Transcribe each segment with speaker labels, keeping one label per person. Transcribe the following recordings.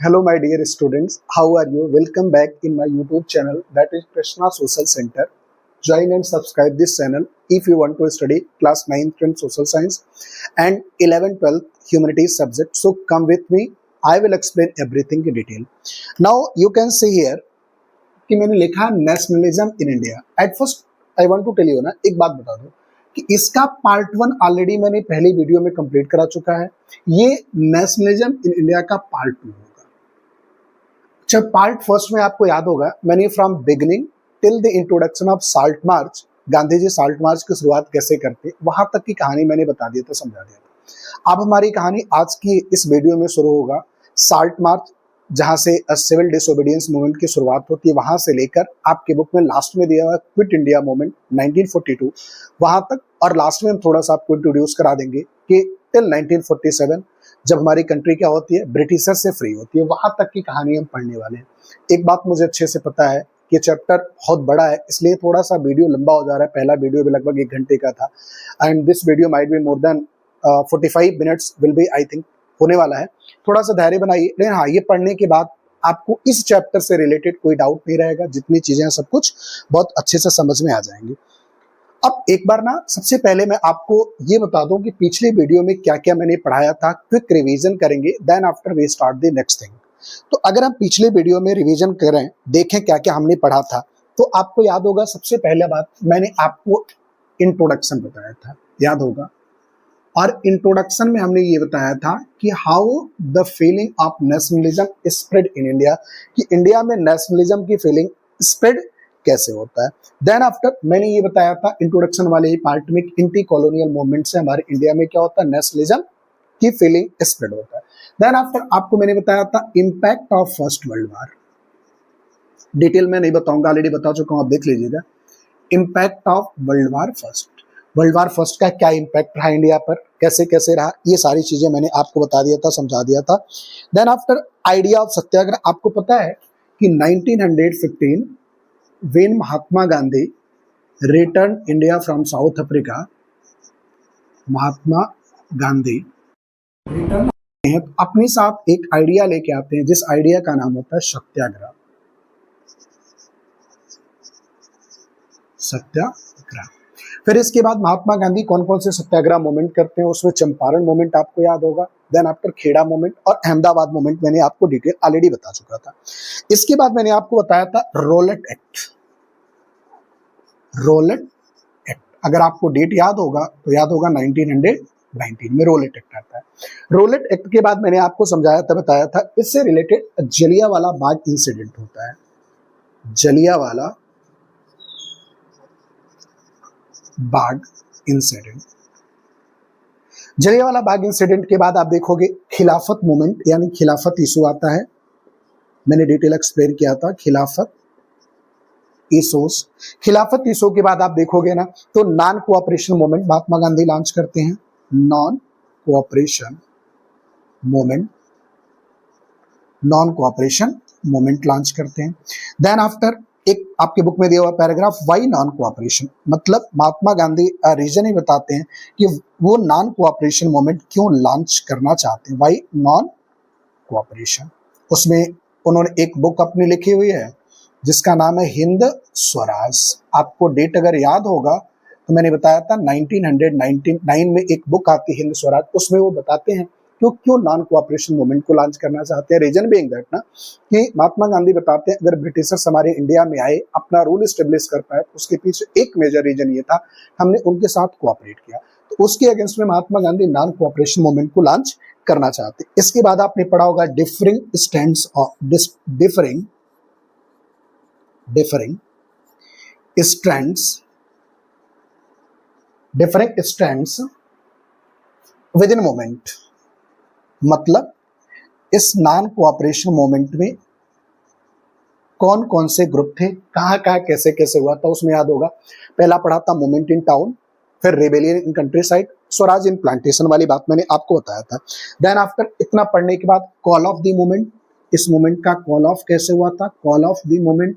Speaker 1: Hello, my dear students. How are you? Welcome back in my YouTube channel, that is Krishna Social Center. Join and subscribe this channel if you want to study class 9th, 10th social science and 11th, 12th humanities subject. So come with me. I will explain everything in detail. Now you can see here कि मैंने लिखा nationalism in India. At first I want to tell you ना, एक बात बता दो कि इसका पार्ट 1 ऑलरेडी मैंने पहली वीडियो में कंप्लीट करा चुका है. ये नेशनलिज्म इन इंडिया का पार्ट 2 होगा. जब पार्ट फर्स्ट में आपको याद होगा मैंने from beginning till the introduction of salt march, Gandhi ji salt march की शुरुआत कैसे करते वहां तक की कहानी मैंने बता दिया था, समझा दिया था. अब हमारी कहानी आज की इस वीडियो में शुरू होगा. साल्ट मार्च जहां से सिविल डिसोबीडियंस मूवमेंट की शुरुआत होती है वहां से लेकर आपके बुक में लास्ट में दिया हुआ क्विट इंडिया मूवमेंट 1942 वहां तक, और लास्ट में हम थोड़ा सा आपको इंट्रोड्यूस करा देंगे कि टिल 1947 जब हमारी कंट्री क्या होती है, ब्रिटिशर से फ्री होती है, वहां तक की कहानी हम पढ़ने वाले हैं. एक बात मुझे अच्छे से पता है कि चैप्टर बहुत बड़ा है, इसलिए थोड़ा सा वीडियो लंबा हो जा रहा है. पहला वीडियो भी लगभग 1 घंटे का था and this video might be more than 45 minutes will be I think होने वाला है. थोड़ा सा धैर्य बनाइए. लेकिन हाँ, ये पढ़ने के बाद आपको इस चैप्टर से रिलेटेड कोई डाउट नहीं रहेगा. जितनी चीजें हैं सब कुछ बहुत अच्छे से समझ में आ जाएंगी. अब एक बार ना सबसे पहले मैं आपको ये बता दूं कि पिछले वीडियो में क्या क्या मैंने पढ़ाया था. क्विक रिवीजन करेंगे, then after we start the next thing. तो अगर हम पिछले वीडियो में रिवीजन करें, देखें क्या क्या हमने पढ़ा था, तो आपको याद होगा सबसे पहले बात मैंने आपको इंट्रोडक्शन बताया था, याद होगा. और इंट्रोडक्शन में हमने ये बताया था कि how the feeling of nationalism spread in India, कि इंडिया में नेशनलिज्म की फीलिंग स्प्रेड कैसे होता है. देन आफ्टर मैंने ये बताया था इंट्रोडक्शन वाले ही पार्ट में एंटी कॉलोनियल मूवमेंट से हमारे इंडिया में क्या होता है, नेशनलिज्म की फीलिंग स्प्रेड होता है. देन आफ्टर आपको मैंने बताया था impact of first world war. Detail में नहीं बताऊंगा, ऑलरेडी बता चुका हूं, आप देख लीजिएगा. Impact of world war first का क्या इम्पैक्ट रहा इंडिया पर, कैसे कैसे रहा, ये सारी चीजें मैंने आपको बता दिया था, समझा दिया था. देन आफ्टर आइडिया ऑफ सत्याग्रह. आपको पता है कि 1915 when Mahatma Gandhi return India from south Africa, Mahatma Gandhi return अपने साथ एक आइडिया लेके आते हैं जिस आइडिया का नाम होता है सत्याग्रह. फिर इसके बाद महात्मा गांधी कौन कौन से सत्याग्रह मूवमेंट करते हैं, उसमें चंपारण मूवमेंट आपको याद होगा. देन आफ्टर खेड़ा मूवमेंट और अहमदाबाद मूवमेंट मैंने आपको डिटेल ऑलरेडी बता चुका था. इसके बाद मैंने आपको बताया था रोलेट एक्ट. अगर आपको डेट याद होगा तो याद होगा 1919 में रोलेट एक्ट आता है. रोलेट एक्ट के बाद मैंने आपको समझाया था, बताया था, इससे रिलेटेड जलियांवाला बाग इंसिडेंट होता है. जलियांवाला बाग इंसिडेंट. जलियांवाला बाग इंसिडेंट के बाद आप देखोगे खिलाफत मूवमेंट यानी खिलाफत इशू आता है. मैंने डिटेल एक्सप्लेन किया था खिलाफत इशूज. खिलाफत इशू के बाद आप देखोगे ना तो non cooperation movement Mahatma Gandhi launch करते हैं. नॉन कोऑपरेशन मूवमेंट लॉन्च करते हैं. देन आफ्टर एक आपके बुक में दिया हुआ पैराग्राफ वाई नॉन कोऑपरेशन, मतलब महात्मा गांधी रीजन ही बताते हैं कि वो नॉन कोऑपरेशन मूवमेंट क्यों लॉन्च करना चाहते हैं. Why non cooperation. उसमें उन्होंने एक बुक अपनी लिखी हुई है जिसका नाम है हिंद स्वराज. आपको डेट अगर याद होगा तो मैंने बताया था 1999 में एक बुक आती है हिंद स्वराज. उसमें वो बताते हैं क्यों नॉन कोऑपरेशन मूवमेंट को लॉन्च करना चाहते हैं. रीजन बीइंग दैट ना कि महात्मा गांधी बताते हैं अगर ब्रिटिशर्स हमारे इंडिया में आए, अपना रूल स्टेब्लिश कर पाए, उसके पीछे एक मेजर रीजन ये था हमने उनके साथ कोऑपरेट किया. तो उसके अगेंस्ट में Mahatma Gandhi non cooperation movement को लॉन्च करना चाहते. इसके बाद आपने पढ़ा होगा differing strands with in movement. मतलब इस नॉन कोऑपरेशन मूवमेंट में कौन कौन से ग्रुप थे, कहाँ कहाँ कैसे कैसे हुआ था. उसमें याद होगा पहला पढ़ा था मूवमेंट इन टाउन, फिर rebellion in countryside, swaraj in plantation वाली बात मैंने आपको बताया था. देन आफ्टर इतना पढ़ने के बाद कॉल ऑफ द मूवमेंट, इस मूवमेंट का कॉल ऑफ कैसे हुआ था, कॉल ऑफ द मूवमेंट.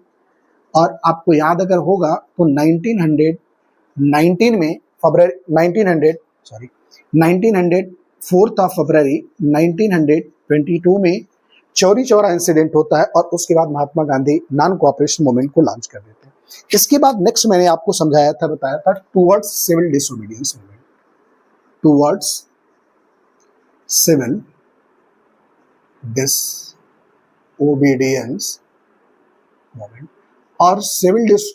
Speaker 1: और आपको याद अगर होगा तो 1919 में फरवरी 4 फरवरी 1922 में चौरी चौरा इंसिडेंट होता है और उसके बाद Mahatma Gandhi non cooperation movement को लॉन्च कर देते हैं। इसके बाद नेक्स्ट मैंने आपको समझाया था, बताया था towards civil disobedience movement, towards civil disobedience movement. और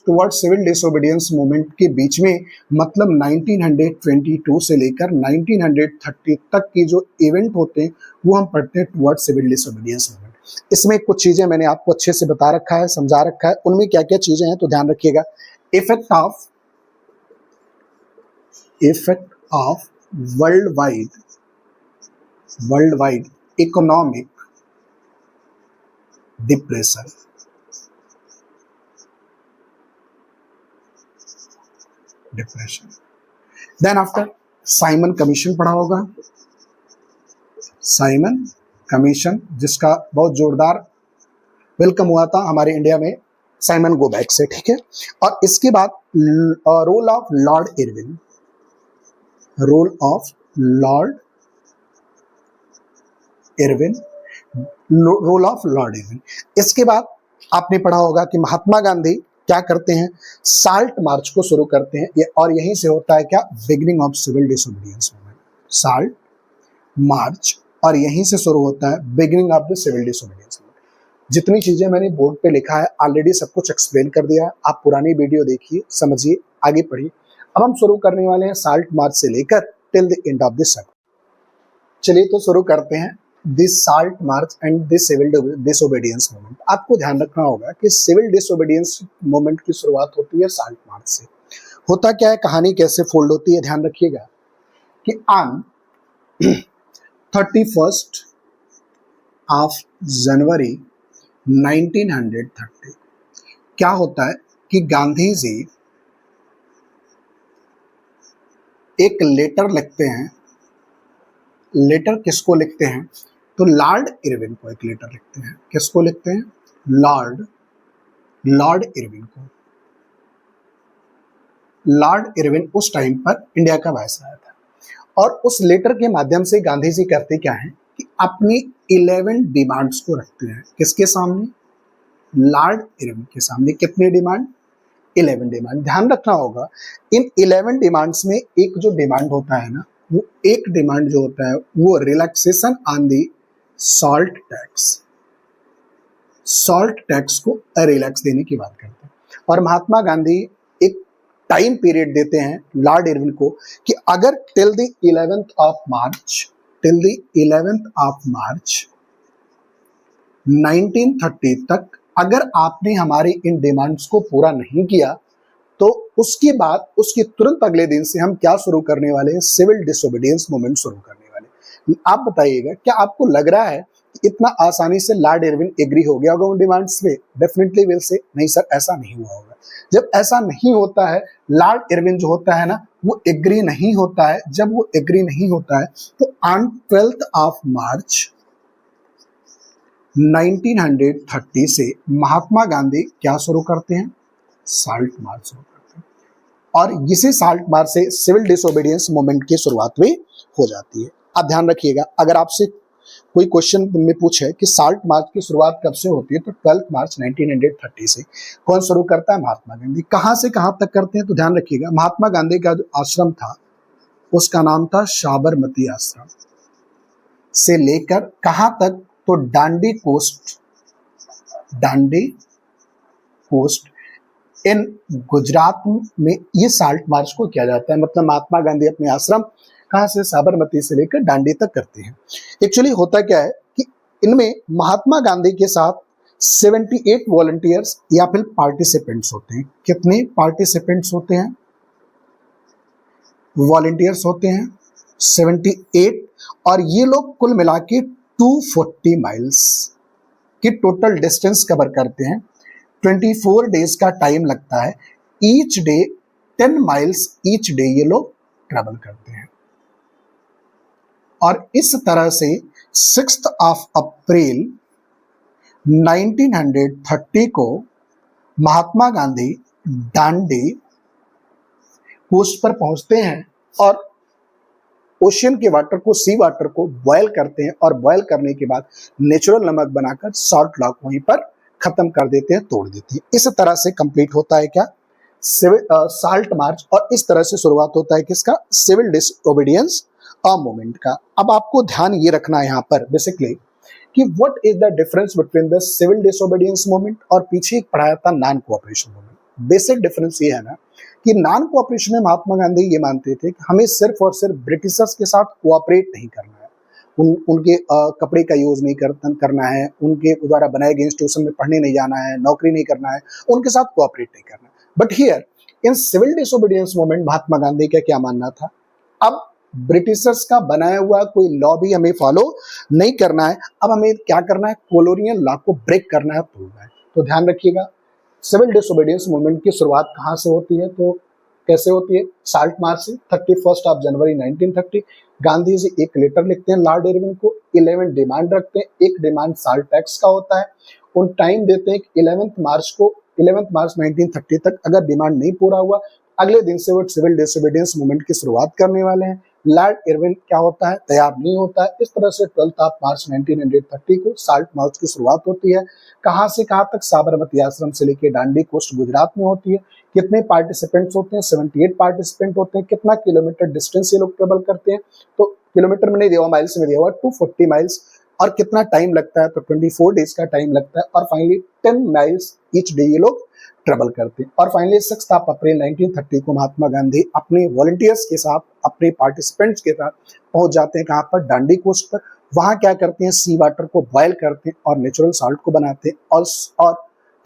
Speaker 1: टुवर्ड्स सिविल डिसोबीडियंस मूवमेंट के बीच में मतलब 1922 से लेकर 1930 तक की जो इवेंट होते हैं वो हम पढ़ते हैं टुवर्ड्स सिविल डिसोबीडियंस मूवमेंट। इसमें कुछ चीजें मैंने आपको अच्छे से बता रखा है, समझा रखा है, उनमें क्या क्या चीजें हैं तो ध्यान रखिएगा। Effect of world wide economic depression, then after Simon Commission पढ़ा होगा, साइमन कमीशन जिसका बहुत जोरदार वेलकम हुआ था हमारे इंडिया में साइमन गो बैक से, ठीक है। और इसके बाद role of Lord Irwin, role of Lord Irwin, role of Lord Irwin. इसके बाद आपने पढ़ा होगा कि महात्मा गांधी क्या करते हैं, साल्ट मार्च को शुरू करते हैं और यहीं से होता है क्या, beginning of civil disobedience movement, salt march, और यहीं से शुरू होता है beginning of the civil disobedience movement. जितनी चीजें मैंने बोर्ड पे लिखा है ऑलरेडी सब कुछ एक्सप्लेन कर दिया है, आप पुरानी वीडियो देखिए, समझिए, आगे पढ़िए। अब हम शुरू करने वाले हैं साल्ट मार्च से लेकर till the end of this section. चलिए तो शुरू करते हैं this salt march and this civil disobedience movement. आपको ध्यान रखना होगा कि सिविल डिसोबीडियंस मूवमेंट की शुरुआत होती है साल्ट मार्च से। होता क्या है, कहानी कैसे फोल्ड होती है, ध्यान रखिएगा कि ऑन 31st ऑफ जनवरी 1930 क्या होता है कि गांधी जी एक लेटर लिखते हैं। लेटर किसको लिखते हैं, तो लॉर्ड इरविन को एक लेटर लिखते हैं। किसको लिखते हैं, लॉर्ड इरविन को। लॉर्ड इरविन उस टाइम पर इंडिया का वायसराय था और उस लेटर के माध्यम से गांधी जी करते क्या है कि अपनी 11 डिमांड्स को रखते हैं। किसके सामने, लॉर्ड इरविन के सामने। कितने डिमांड, 11 डिमांड। ध्यान रखना होगा इन 11 डिमांड्स में एक जो डिमांड होता है ना, वो एक डिमांड जो होता है वो relaxation on the salt tax, salt tax को रिलैक्स देने की बात करते हैं। और महात्मा गांधी एक टाइम पीरियड देते हैं लॉर्ड इरविन को कि अगर till the 11th of March 1930 तक अगर आपने हमारी इन डिमांड्स को पूरा नहीं किया तो उसके बाद उसके तुरंत अगले दिन से हम क्या शुरू करने वाले हैं, सिविल डिसोबीडियंस मूवमेंट शुरू करने वाले। आप बताइएगा क्या आपको लग रहा है कि इतना आसानी से लॉर्ड इरविन एग्री हो गया होगा उन डिमांड्स पे? डेफिनेटली विल से नहीं सर, ऐसा नहीं हुआ होगा। जब ऐसा नहीं होता है, लॉर्ड इरविन जो होता है ना वो एग्री नहीं होता है। जब वो एग्री नहीं होता है तो ऑन 12th ऑफ मार्च 1930 से महात्मा गांधी क्या शुरू करते हैं, साल्ट मार्च शुरू करते हैं। और इसी साल्ट मार्च से सिविल डिसोबीडियंस मूवमेंट की शुरुआत भी हो जाती है। आप ध्यान रखिएगा, अगर आपसे कोई क्वेश्चन में पूछे कि साल्ट मार्च की शुरुआत कब से होती है तो 12 मार्च 1930 से। कौन शुरू करता है, महात्मा गांधी। कहां से कहां तक करते हैं तो ध्यान रखिएगा, महात्मा गांधी का जो आश्रम था उसका नाम था साबरमती आश्रम, से लेकर कहां तक, तो दांडी कोस्ट इन गुजरात में ये साल्ट मार्च को किया जाता है। मतलब महात्मा गांधी अपने आश्रम कहां से, साबरमती से लेकर दांडी तक करते हैं। एक्चुअली होता क्या है कि इनमें महात्मा गांधी के साथ 78 वॉलंटियर्स या फिर पार्टिसिपेंट्स होते हैं। कितने पार्टिसिपेंट्स होते हैं, वॉलंटियर्स होते हैं 78। और ये लोग कुल मिला के 240 माइल्स की टोटल डिस्टेंस कवर करते हैं। 24 डेज का टाइम लगता है। Each day 10 miles each day ये लोग ट्रेवल करते हैं। और इस तरह से 6 अप्रैल 1930 को महात्मा गांधी दांडी कोस्ट पर पहुंचते हैं और ओशियन के वाटर को, सी वाटर को बॉयल करते हैं और बॉयल करने के बाद नेचुरल नमक बनाकर सॉल्ट लॉ को वहीं पर खत्म कर देते हैं, तोड़ देते हैं। इस तरह से कंप्लीट होता है क्या, साल्ट मार्च। और इस तरह से शुरुआत होता है किसका, सिविल डिसओबीडियंस मूवमेंट का। अब आपको ध्यान ये रखना है यहाँ पर बेसिकली कि what is the difference between the civil disobedience movement और पीछे एक पढ़ाया था non cooperation movement. Basic difference ये है ना कि नॉन कोऑपरेशन में महात्मा गांधी ये मानते थे कि हमें सिर्फ और सिर्फ ब्रिटिशर्स के साथ कोऑपरेट नहीं करना है, उनके कपड़े का यूज नहीं करना है, उनके द्वारा बनाए गए इंस्टीट्यूशन में पढ़ने नहीं जाना है, नौकरी नहीं करना है, उनके साथ कोऑपरेट नहीं करना है। But here in civil disobedience movement Mahatma Gandhi का क्या मानना था, अब ब्रिटिशर्स का बनाया हुआ कोई लॉ भी हमें फॉलो नहीं करना है, अब हमें क्या करना है, कॉलोनियल लॉ को ब्रेक करना है, तोड़ना है। तो ध्यान रखिएगा सिविल डिसोबीडियंस मूवमेंट की शुरुआत कहाँ से होती है, तो कैसे होती है, साल्ट मार्च से 31 जनवरी 1930। गांधी जी एक लेटर लिखते हैं लॉर्ड इरविन को, 11 डिमांड रखते हैं। एक डिमांड साल्ट टैक्स का होता है, उन टाइम देते हैं कि 11 मार्च 1930 तक अगर डिमांड नहीं पूरा हुआ अगले दिन से वो सिविल डिसोबीडियंस मूवमेंट की शुरुआत करने वाले हैं। लॉर्ड इरविन क्या होता है, तैयार नहीं होता है। इस तरह से 12 मार्च 1930 को साल्ट मार्च की शुरुआत होती है। कहाँ से कहाँ तक, साबरमती आश्रम से लेकर दांडी कोस्ट गुजरात में होती है। कितने पार्टिसिपेंट्स होते हैं, 78 पार्टिसिपेंट होते हैं। कितना किलोमीटर डिस्टेंस ये लोग ट्रेवल करते हैं, तो किलोमीटर में नहीं दिया हुआ, माइल्स में दिया हुआ 240 माइल्स। और कितना टाइम लगता है, तो 24 डेज का टाइम लगता है। और फाइनली 10 माइल्स ईच डे ये लोग ट्रेवल करते हैं। और फाइनली 6 अप्रैल 1930 को महात्मा गांधी अपने वॉलंटियर्स के साथ, अपने पार्टिसिपेंट्स के साथ पहुंच जाते हैं कहाँ पर, दांडी कोस्ट पर। वहां क्या करते हैं, सी वाटर को बॉयल करते हैं और नेचुरल सॉल्ट को बनाते हैं और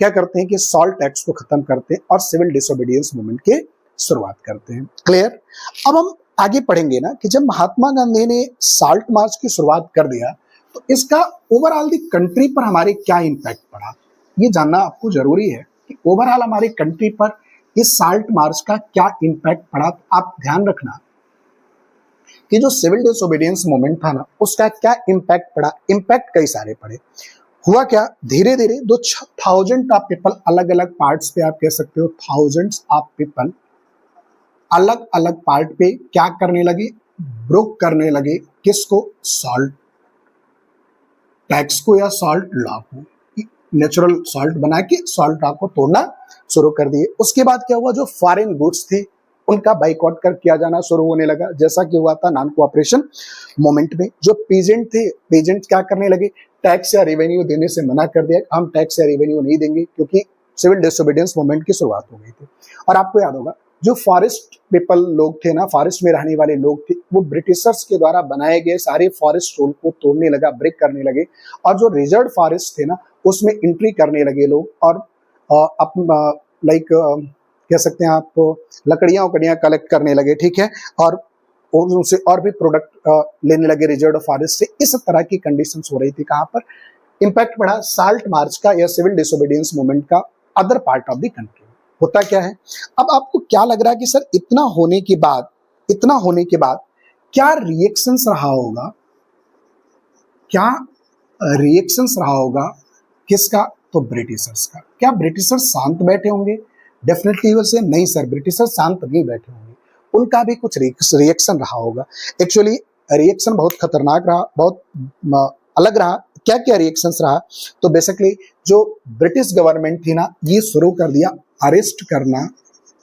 Speaker 1: क्या करते हैं कि सॉल्ट टैक्स को खत्म करते हैं और सिविल डिसोबीडियंस मूवमेंट की शुरुआत करते हैं। क्लियर। अब हम आगे पढ़ेंगे ना कि जब महात्मा गांधी ने साल्ट मार्च की शुरुआत कर दिया तो इसका ओवरऑल दी कंट्री पर हमारे क्या इम्पैक्ट पड़ा, ये जानना आपको जरूरी है कि ओवरऑल हमारी कंट्री पर इस साल्ट मार्च का क्या इम्पैक्ट पड़ा। आप ध्यान रखना कि जो सिविल डिसोबीडियंस मूवमेंट था ना, उसका क्या इम्पैक्ट पड़ा। इम्पैक्ट कई सारे पड़े। हुआ क्या, धीरे धीरे दो थाउजेंड ऑफ पीपल अलग अलग पार्ट्स पे, आप कह सकते हो थाउजेंड्स ऑफ पीपल अलग अलग पार्ट पे क्या करने लगे, ब्रोक करने लगे किसको, सॉल्ट टैक्स को या सॉल्ट लॉ को। नेचुरल सॉल्ट बना के सॉल्ट लॉ को तोड़ना शुरू कर दिए। उसके बाद क्या हुआ, जो फॉरेन गुड्स थे उनका बाइकआउट कर किया जाना शुरू होने लगा, जैसा कि हुआ था नॉन कोऑपरेशन मोमेंट में। जो पेजेंट थे, पेजेंट क्या करने लगे, टैक्स या रेवेन्यू देने से मना कर दिया, हम टैक्स या रेवेन्यू नहीं देंगे, क्योंकि सिविल डिसोबीडियंस मूवमेंट की शुरुआत हो गई थी। और आपको याद होगा जो फॉरेस्ट पीपल लोग थे ना, फॉरेस्ट में रहने वाले लोग थे, वो ब्रिटिशर्स के द्वारा बनाए गए सारे फॉरेस्ट रूल को तोड़ने लगा, ब्रेक करने लगे। और जो रिजर्व फॉरेस्ट थे ना, उसमें एंट्री करने लगे लोग और कह सकते हैं आप लकड़ियां उकड़ियां कलेक्ट करने लगे, ठीक है, और उनसे और भी प्रोडक्ट लेने लगे रिजर्व फॉरेस्ट से। इस तरह की कंडीशंस हो रही थी। कहाँ पर इंपैक्ट पड़ा, साल्ट मार्च का या सिविल डिसोबीडियंस मूवमेंट का other part of the country. होता क्या है, अब आपको क्या लग रहा है कि सर इतना होने के बाद क्या रिएक्शंस रहा होगा, क्या रिएक्शंस रहा होगा किसका, तो ब्रिटिशर्स का। क्या ब्रिटिशर्स शांत बैठे होंगे, डेफिनेटली वैसे नहीं सर, ब्रिटिशर्स शांत नहीं बैठे होंगे, उनका भी कुछ रिएक्शन रहा होगा। एक्चुअली रिएक्शन बहुत खतरनाक रहा, बहुत अलग रहा। क्या क्या रिएक्शंस रहा, तो बेसिकली जो ब्रिटिश गवर्नमेंट थी ना, ये शुरू कर दिया अरेस्ट करना,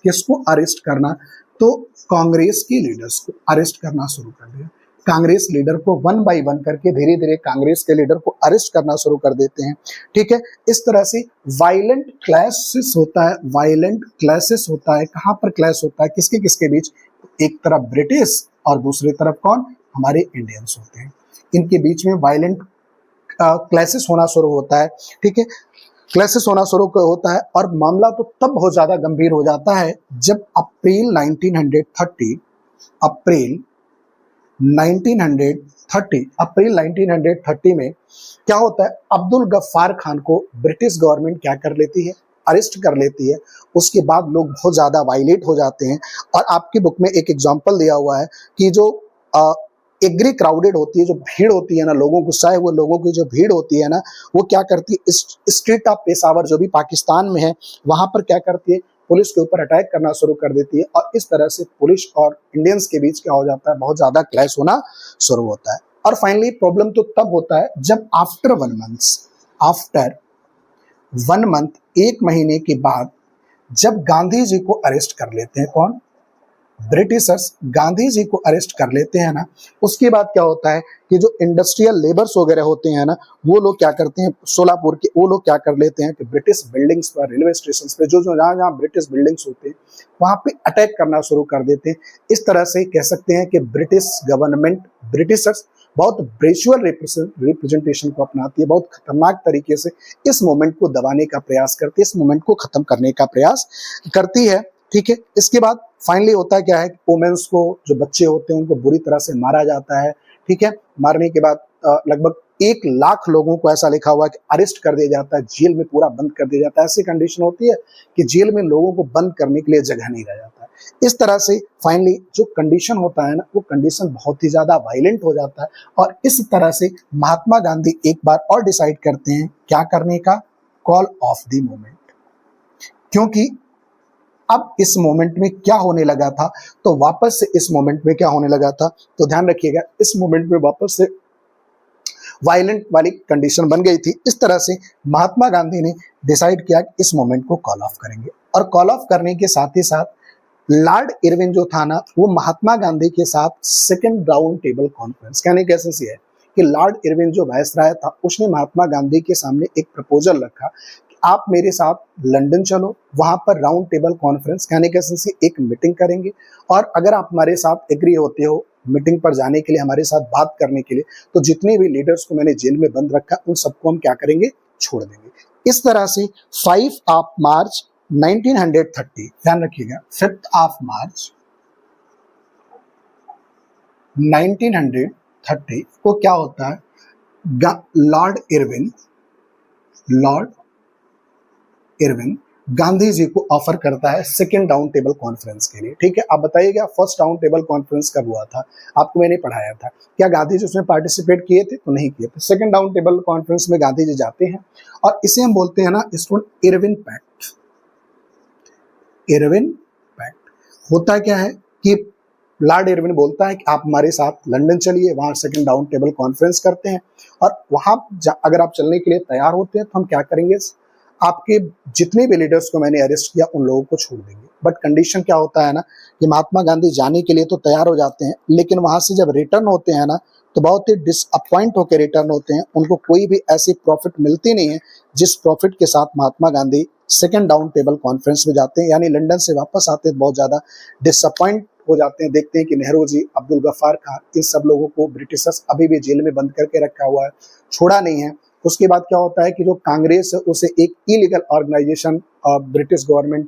Speaker 1: किसको अरेस्ट करना, तो कांग्रेस के लीडर्स को अरेस्ट करना शुरू कर दिया। कांग्रेस लीडर को 1 बाय 1 करके धीरे धीरे कांग्रेस के लीडर को अरेस्ट करना शुरू कर देते हैं, ठीक है। इस तरह से वायलेंट क्लैशेस होता है, वायलेंट क्लैशेस होता है। कहाँ पर क्लैश होता है, किसके किसके बीच, एक तरफ ब्रिटिश और दूसरी तरफ कौन, हमारे इंडियंस होते हैं। इनके बीच में वायलेंट क्लैशेस होना शुरू होता है, ठीक है, क्लैशेस होना शुरू होता है। और मामला तो तब बहुत ज्यादा गंभीर हो जाता है जब अप्रैल 1930 में क्या होता है, अब्दुल गफ्फार खान को ब्रिटिश गवर्नमेंट क्या कर लेती है, अरेस्ट कर लेती है। उसके बाद लोग बहुत ज्यादा वायलेट हो जाते हैं। और आपकी बुक में एक एग्जांपल दिया हुआ है कि जो एग्री क्राउडेड होती है, जो भीड़ होती है ना, लोगों गुस्सा है, वो लोगों की जो भीड़ होती है ना, वो क्या करती है, स्ट्रीट ऑफ पेशावर जो भी पाकिस्तान में है, वहां पर क्या करती है, पुलिस के ऊपर अटैक करना शुरू कर देती है और इस तरह से पुलिस और इंडियंस के बीच क्या हो जाता है, बहुत ज्यादा क्लैश होना शुरू होता है। और फाइनली प्रॉब्लम तो तब होता है जब आफ्टर 1 मंथ, 1 महीने के बाद जब गांधी जी को अरेस्ट कर लेते हैं। कौन? ब्रिटिशर्स गांधी जी को अरेस्ट कर लेते हैं ना, उसके बाद क्या होता है कि जो इंडस्ट्रियल लेबर्स वगैरह होते हैं ना, वो लोग क्या करते हैं, सोलापुर के वो लोग क्या कर लेते हैं कि ब्रिटिश बिल्डिंग्स पर, रेलवे स्टेशन पे, जो जो जहाँ जहाँ ब्रिटिश बिल्डिंग्स होते हैं वहाँ पे अटैक करना शुरू कर देते हैं। इस तरह से कह सकते हैं कि ब्रिटिश गवर्नमेंट, ब्रिटिशर्स बहुत ब्रेचुअल रिप्रेजेंटेशन को अपनाती है, बहुत खतरनाक तरीके से इस मूवमेंट को दबाने का प्रयास करती है, इस मूवमेंट को खत्म करने का प्रयास करती है। ठीक है, इसके बाद फाइनली होता क्या है, वुमेन्स को, जो बच्चे होते हैं उनको बुरी तरह से मारा जाता है। ठीक है, मारने के बाद लगभग 1 लाख लोगों को, ऐसा लिखा हुआ है कि अरेस्ट कर दिया जाता है, जेल में पूरा बंद कर दिया जाता है। ऐसी कंडीशन होती है कि जेल में लोगों को बंद करने के लिए जगह नहीं रह जाता है। इस तरह से फाइनली जो कंडीशन होता है ना, वो कंडीशन बहुत ही ज्यादा वायलेंट हो जाता है और इस तरह से महात्मा गांधी एक बार और डिसाइड करते हैं क्या करने का, कॉल ऑफ द मूवमेंट। क्योंकि अब इस मोमेंट में क्या होने लगा था, तो वापस से इस मोमेंट में क्या होने लगा था, तो ध्यान रखिएगा, इस मोमेंट में वापस से वायलेंट वाली कंडीशन बन गई थी। इस तरह से महात्मा गांधी ने डिसाइड किया कि इस मोमेंट को कॉल ऑफ करेंगे और कॉल ऑफ करने के साथ ही साथ लॉर्ड इरविन जो था ना, वो महात्मा गांधी के साथ सेकंड राउंड टेबल कॉन्फ्रेंस, कहने का एसेंस ये है कि लॉर्ड इरविन जो वायसराय था, उसने महात्मा गांधी के सामने एक प्रपोजल रखा कि आप मेरे साथ लंदन चलो, वहां पर राउंड टेबल कॉन्फ्रेंस, कहने के एसेंस एक मीटिंग करेंगे और अगर आप हमारे साथ एग्री होते हो मीटिंग पर जाने के लिए, हमारे साथ बात करने के लिए, तो जितने भी लीडर्स को मैंने जेल में बंद रखा उन सबको हम क्या करेंगे, छोड़ देंगे। इस तरह से 5 मार्च 1930, ध्यान रखिएगा, 5 मार्च 1930 को क्या होता है, लॉर्ड इरविन गांधी जी को ऑफर करता है सेकेंड राउंड टेबल कॉन्फ्रेंस के लिए। ठीक है, आप बताइएगा फर्स्ट राउंड टेबल कॉन्फ्रेंस कब हुआ था, आपको मैंने पढ़ाया था, क्या गांधी जी उसमें पार्टिसिपेट किए थे? तो नहीं किए थे। सेकेंड राउंड टेबल कॉन्फ्रेंस में गांधी जी जाते हैं और इसे हम बोलते हैं ना student, Irwin pact. Irwin pact होता क्या है कि लॉर्ड इरविन बोलता है कि आप हमारे साथ लंदन चलिए, वहां सेकंड राउंड टेबल कॉन्फ्रेंस करते हैं और वहां अगर आप चलने के लिए तैयार होते हैं तो हम क्या करेंगे, आपके जितने भी लीडर्स को मैंने अरेस्ट किया उन लोगों को छोड़ देंगे। बट कंडीशन क्या होता है ना कि महात्मा गांधी जाने के लिए तो तैयार हो जाते हैं, लेकिन वहां से जब रिटर्न होते हैं ना, तो बहुत ही डिसअपॉइंट होकर रिटर्न होते हैं। उनको कोई भी ऐसी प्रॉफिट मिलती नहीं है जिस प्रॉफिट के साथ Mahatma Gandhi second round table conference में जाते हैं, यानी लंदन से वापस आते हैं बहुत ज्यादा डिसअपॉइंट हो जाते हैं। देखते हैं कि नेहरू जी, अब्दुल गफ्फार खान, इन सब लोगों को ब्रिटिशर्स अभी भी जेल में बंद करके रखा हुआ है, छोड़ा नहीं है। उसके बाद क्या होता है कि जो कांग्रेस है उसे एक इलीगल ऑर्गेनाइजेशन ब्रिटिश गवर्नमेंट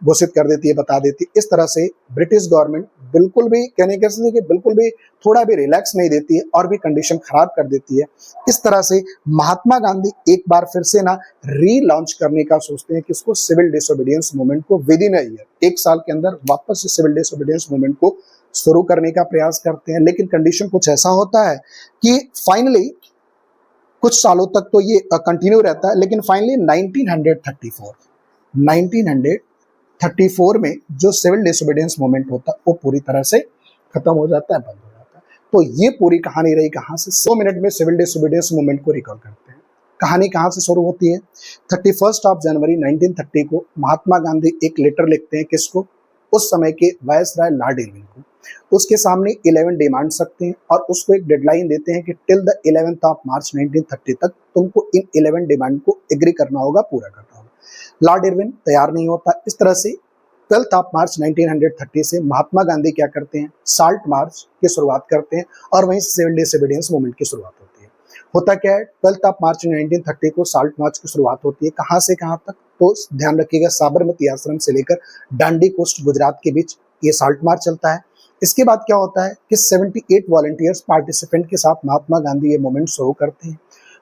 Speaker 1: घोषित कर देती है, बता देती है। इस तरह से ब्रिटिश गवर्नमेंट बिल्कुल भी, कहने के कि बिल्कुल भी थोड़ा भी रिलैक्स नहीं देती है और भी कंडीशन खराब कर देती है। इस तरह से महात्मा गांधी एक बार फिर से ना रीलॉन्च करने का सोचते हैं कि इसको सिविल डिसोबीडियंस मूवमेंट को विद इन अ ईयर, 1 साल के अंदर वापस से सिविल डिसोबीडियंस मूवमेंट को शुरू करने का प्रयास करते हैं। लेकिन कंडीशन कुछ ऐसा होता है कि फाइनली कुछ सालों तक तो ये कंटिन्यू रहता है, लेकिन फाइनली 1934 में जो सिविल डिसोबीडियंस मूवमेंट होता है वो पूरी तरह से खत्म हो जाता है, बंद हो जाता है। तो ये पूरी कहानी रही कहाँ से, 100 मिनट में सिविल डिसोबीडियंस मूवमेंट को रिकॉल करते हैं। कहानी कहाँ से शुरू होती है, 31 जनवरी 1930 को महात्मा गांधी एक लेटर लिखते हैं, किसको, उस समय के वायसराय लॉर्ड इरविन को। उसके सामने 11 डिमांड रखते हैं और उसको एक डेडलाइन देते हैं कि टिल द 11th मार्च 1930 तक तुमको इन 11 डिमांड को एग्री करना होगा, पूरा करना होगा। लॉर्ड इरविन तैयार नहीं होता। इस तरह से 12 मार्च 1930 से महात्मा गांधी क्या करते हैं, साल्ट मार्च की शुरुआत करते हैं और वहीं सिविल डिसोबीडियंस मूवमेंट की शुरुआत होती है। होता क्या है, 12 मार्च 1930 को साल्ट मार्च की शुरुआत होती है। कहाँ से कहाँ तक, तो ध्यान रखिएगा, साबरमती आश्रम से लेकर डांडी कोस्ट गुजरात के बीच ये साल्ट मार्च चलता है। इसके बाद क्या होता है कि 78 वॉलंटियर्स पार्टिसिपेंट के साथ महात्मा गांधी ये मूवमेंट शुरू करते हैं।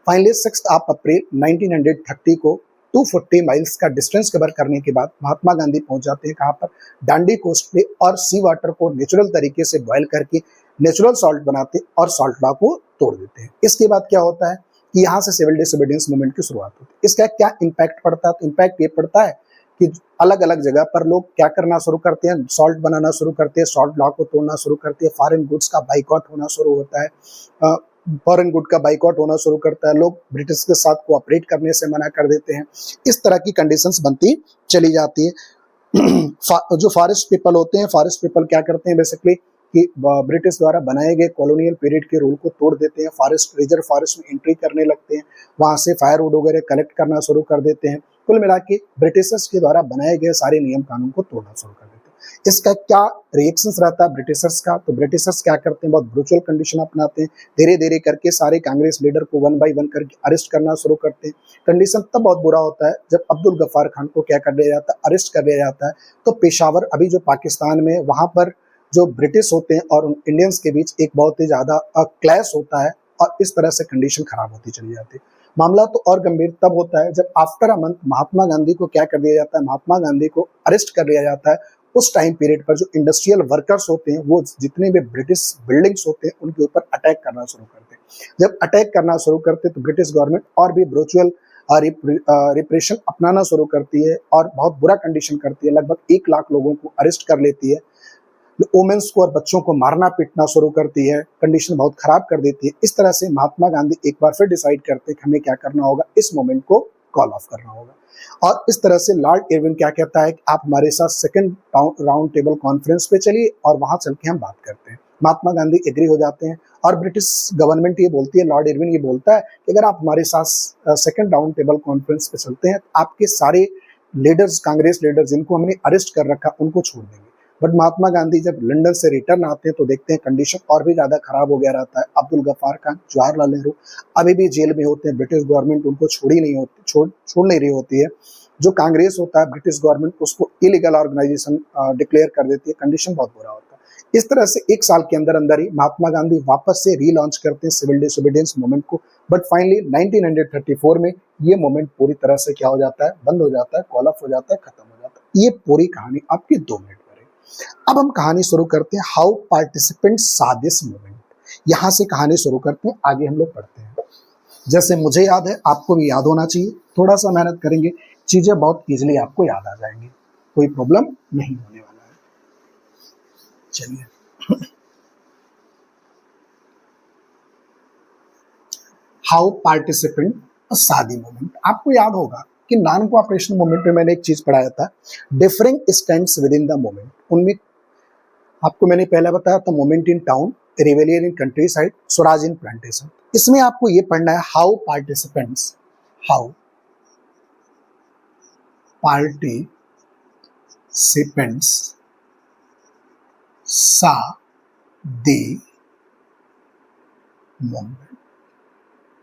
Speaker 1: फाइनली 6 अप्रैल 1930 को 240 माइल्स का डिस्टेंस कवर करने के बाद महात्मा गांधी पहुंच जाते हैं कहाँ पर, डांडी कोस्ट पे, और सी वाटर को नेचुरल तरीके से बॉयल करके नेचुरल सॉल्ट बनाते और सॉल्ट लॉ को तोड़ देते हैं। इसके बाद क्या होता है कि यहाँ से सिविल डिसोबीडियंस मूवमेंट की शुरुआत होती है। इसका क्या इम्पैक्ट पड़ता है, तो इम्पैक्ट ये पड़ता है कि अलग अलग जगह पर लोग क्या करना शुरू करते हैं, सॉल्ट बनाना शुरू करते हैं, सॉल्ट लॉ को तोड़ना शुरू करते हैं, फॉरेन गुड्स का बाइकआउट होना शुरू होता है, फॉरेन गुड का बाइकआउट होना शुरू करता है, लोग ब्रिटिश के साथ कोऑपरेट करने से मना कर देते हैं। इस तरह की कंडीशंस बनती चली जाती है। जो फॉरेस्ट पीपल होते हैं, फॉरेस्ट पीपल क्या करते हैं बेसिकली कि ब्रिटिश द्वारा बनाए गए कॉलोनियल पीरियड के रूल को तोड़ देते हैं, फॉरेस्ट रिजर्व फॉरेस्ट में एंट्री करने लगते हैं, वहां से फायरवुड वगैरह कलेक्ट करना शुरू कर देते हैं। कुल मिला के ब्रिटिशर्स के द्वारा बनाए गए सारे नियम कानून को तोड़ना शुरू कर देते हैं। इसका क्या रिएक्शंस रहता है ब्रिटिशर्स का, तो ब्रिटिशर्स क्या करते हैं, बहुत ब्रूचुअल कंडीशन अपनाते हैं, धीरे धीरे करके सारे कांग्रेस लीडर को वन बाय वन करके अरेस्ट करना शुरू करते हैं। कंडीशन तब बहुत बुरा होता है जब अब्दुल गफ्फार खान को क्या कर दिया जाता है, अरेस्ट कर लिया जाता है। तो पेशावर अभी जो पाकिस्तान में, वहां पर जो ब्रिटिश होते हैं और इंडियंस के बीच एक बहुत ही ज्यादा क्लैश होता है और इस तरह से कंडीशन खराब होती चली जाती है। मामला तो और गंभीर तब होता है जब after a month Mahatma Gandhi को क्या कर दिया जाता है, महात्मा गांधी को अरेस्ट कर लिया जाता है। उस टाइम पीरियड पर जो इंडस्ट्रियल वर्कर्स होते हैं, वो जितने भी ब्रिटिश बिल्डिंग्स होते हैं उनके ऊपर अटैक करना शुरू करते हैं। जब अटैक करना शुरू करते हैं तो ब्रिटिश गवर्नमेंट और भी ब्रूचुअल रिप्रेशन अपनाना शुरू करती है और बहुत बुरा कंडीशन करती है। लगभग 1 लाख लोगों को अरेस्ट कर लेती है, वुमेन्स को और बच्चों को मारना पीटना शुरू करती है, कंडीशन बहुत खराब कर देती है। इस तरह से महात्मा गांधी एक बार फिर डिसाइड करते हैं कि हमें क्या करना होगा, इस मोमेंट को कॉल ऑफ करना होगा। और इस तरह से लॉर्ड इरविन क्या कहता है कि आप हमारे साथ सेकंड राउंड टेबल कॉन्फ्रेंस पे चलिए और वहां चल के हम बात करते हैं। महात्मा गांधी एग्री हो जाते हैं और ब्रिटिश गवर्नमेंट ये बोलती है, लॉर्ड इरविन ये बोलता है कि अगर आप हमारे साथ सेकंड राउंड टेबल कॉन्फ्रेंस पे चलते हैं, आपके सारे लीडर्स, कांग्रेस लीडर जिनको हमने अरेस्ट कर रखा, उनको छोड़ देंगे। बट महात्मा गांधी जब लंदन से रिटर्न आते हैं तो देखते हैं कंडीशन और भी ज्यादा खराब हो गया रहता है। अब्दुल गफ्फार खान, जवाहरलाल नेहरू अभी भी जेल में होते हैं, ब्रिटिश गवर्नमेंट उनको छोड़ नहीं रही होती है। जो कांग्रेस होता है, ब्रिटिश गवर्नमेंट उसको इलीगल ऑर्गेनाइजेशन डिक्लेयर कर देती है। कंडीशन बहुत बुरा होता है। इस तरह से 1 साल के अंदर अंदर ही महात्मा गांधी वापस से रीलॉन्च करते हैं सिविल डिसोबीडियंस मूवमेंट को। बट फाइनली 1934 में ये मूवमेंट पूरी तरह से क्या हो जाता है, बंद हो जाता है, कॉल ऑफ हो जाता है, खत्म हो जाता है। ये पूरी कहानी आपकी 2 मिनट पर है। अब हम कहानी शुरू करते हैं, हाउ पार्टिसिपेंट्स सा दिस मूवमेंट। यहां से कहानी शुरू करते हैं, आगे हम लोग पढ़ते हैं। जैसे मुझे याद है, आपको भी याद होना चाहिए। थोड़ा सा मेहनत करेंगे, चीजें बहुत इजीली आपको याद आ जाएंगी, कोई प्रॉब्लम नहीं होने वाला है। चलिए, हाउ पार्टिसिपेंट शादी मूवमेंट। आपको याद होगा कि नॉन कोऑपरेशन मूवमेंट में मैंने एक चीज पढ़ाया था, differing stands within the movement. उनमें आपको मैंने पहले बताया था movement in town, rebellion in countryside, swaraj in plantation. इसमें आपको ये पढ़ना है how participants saw the movement.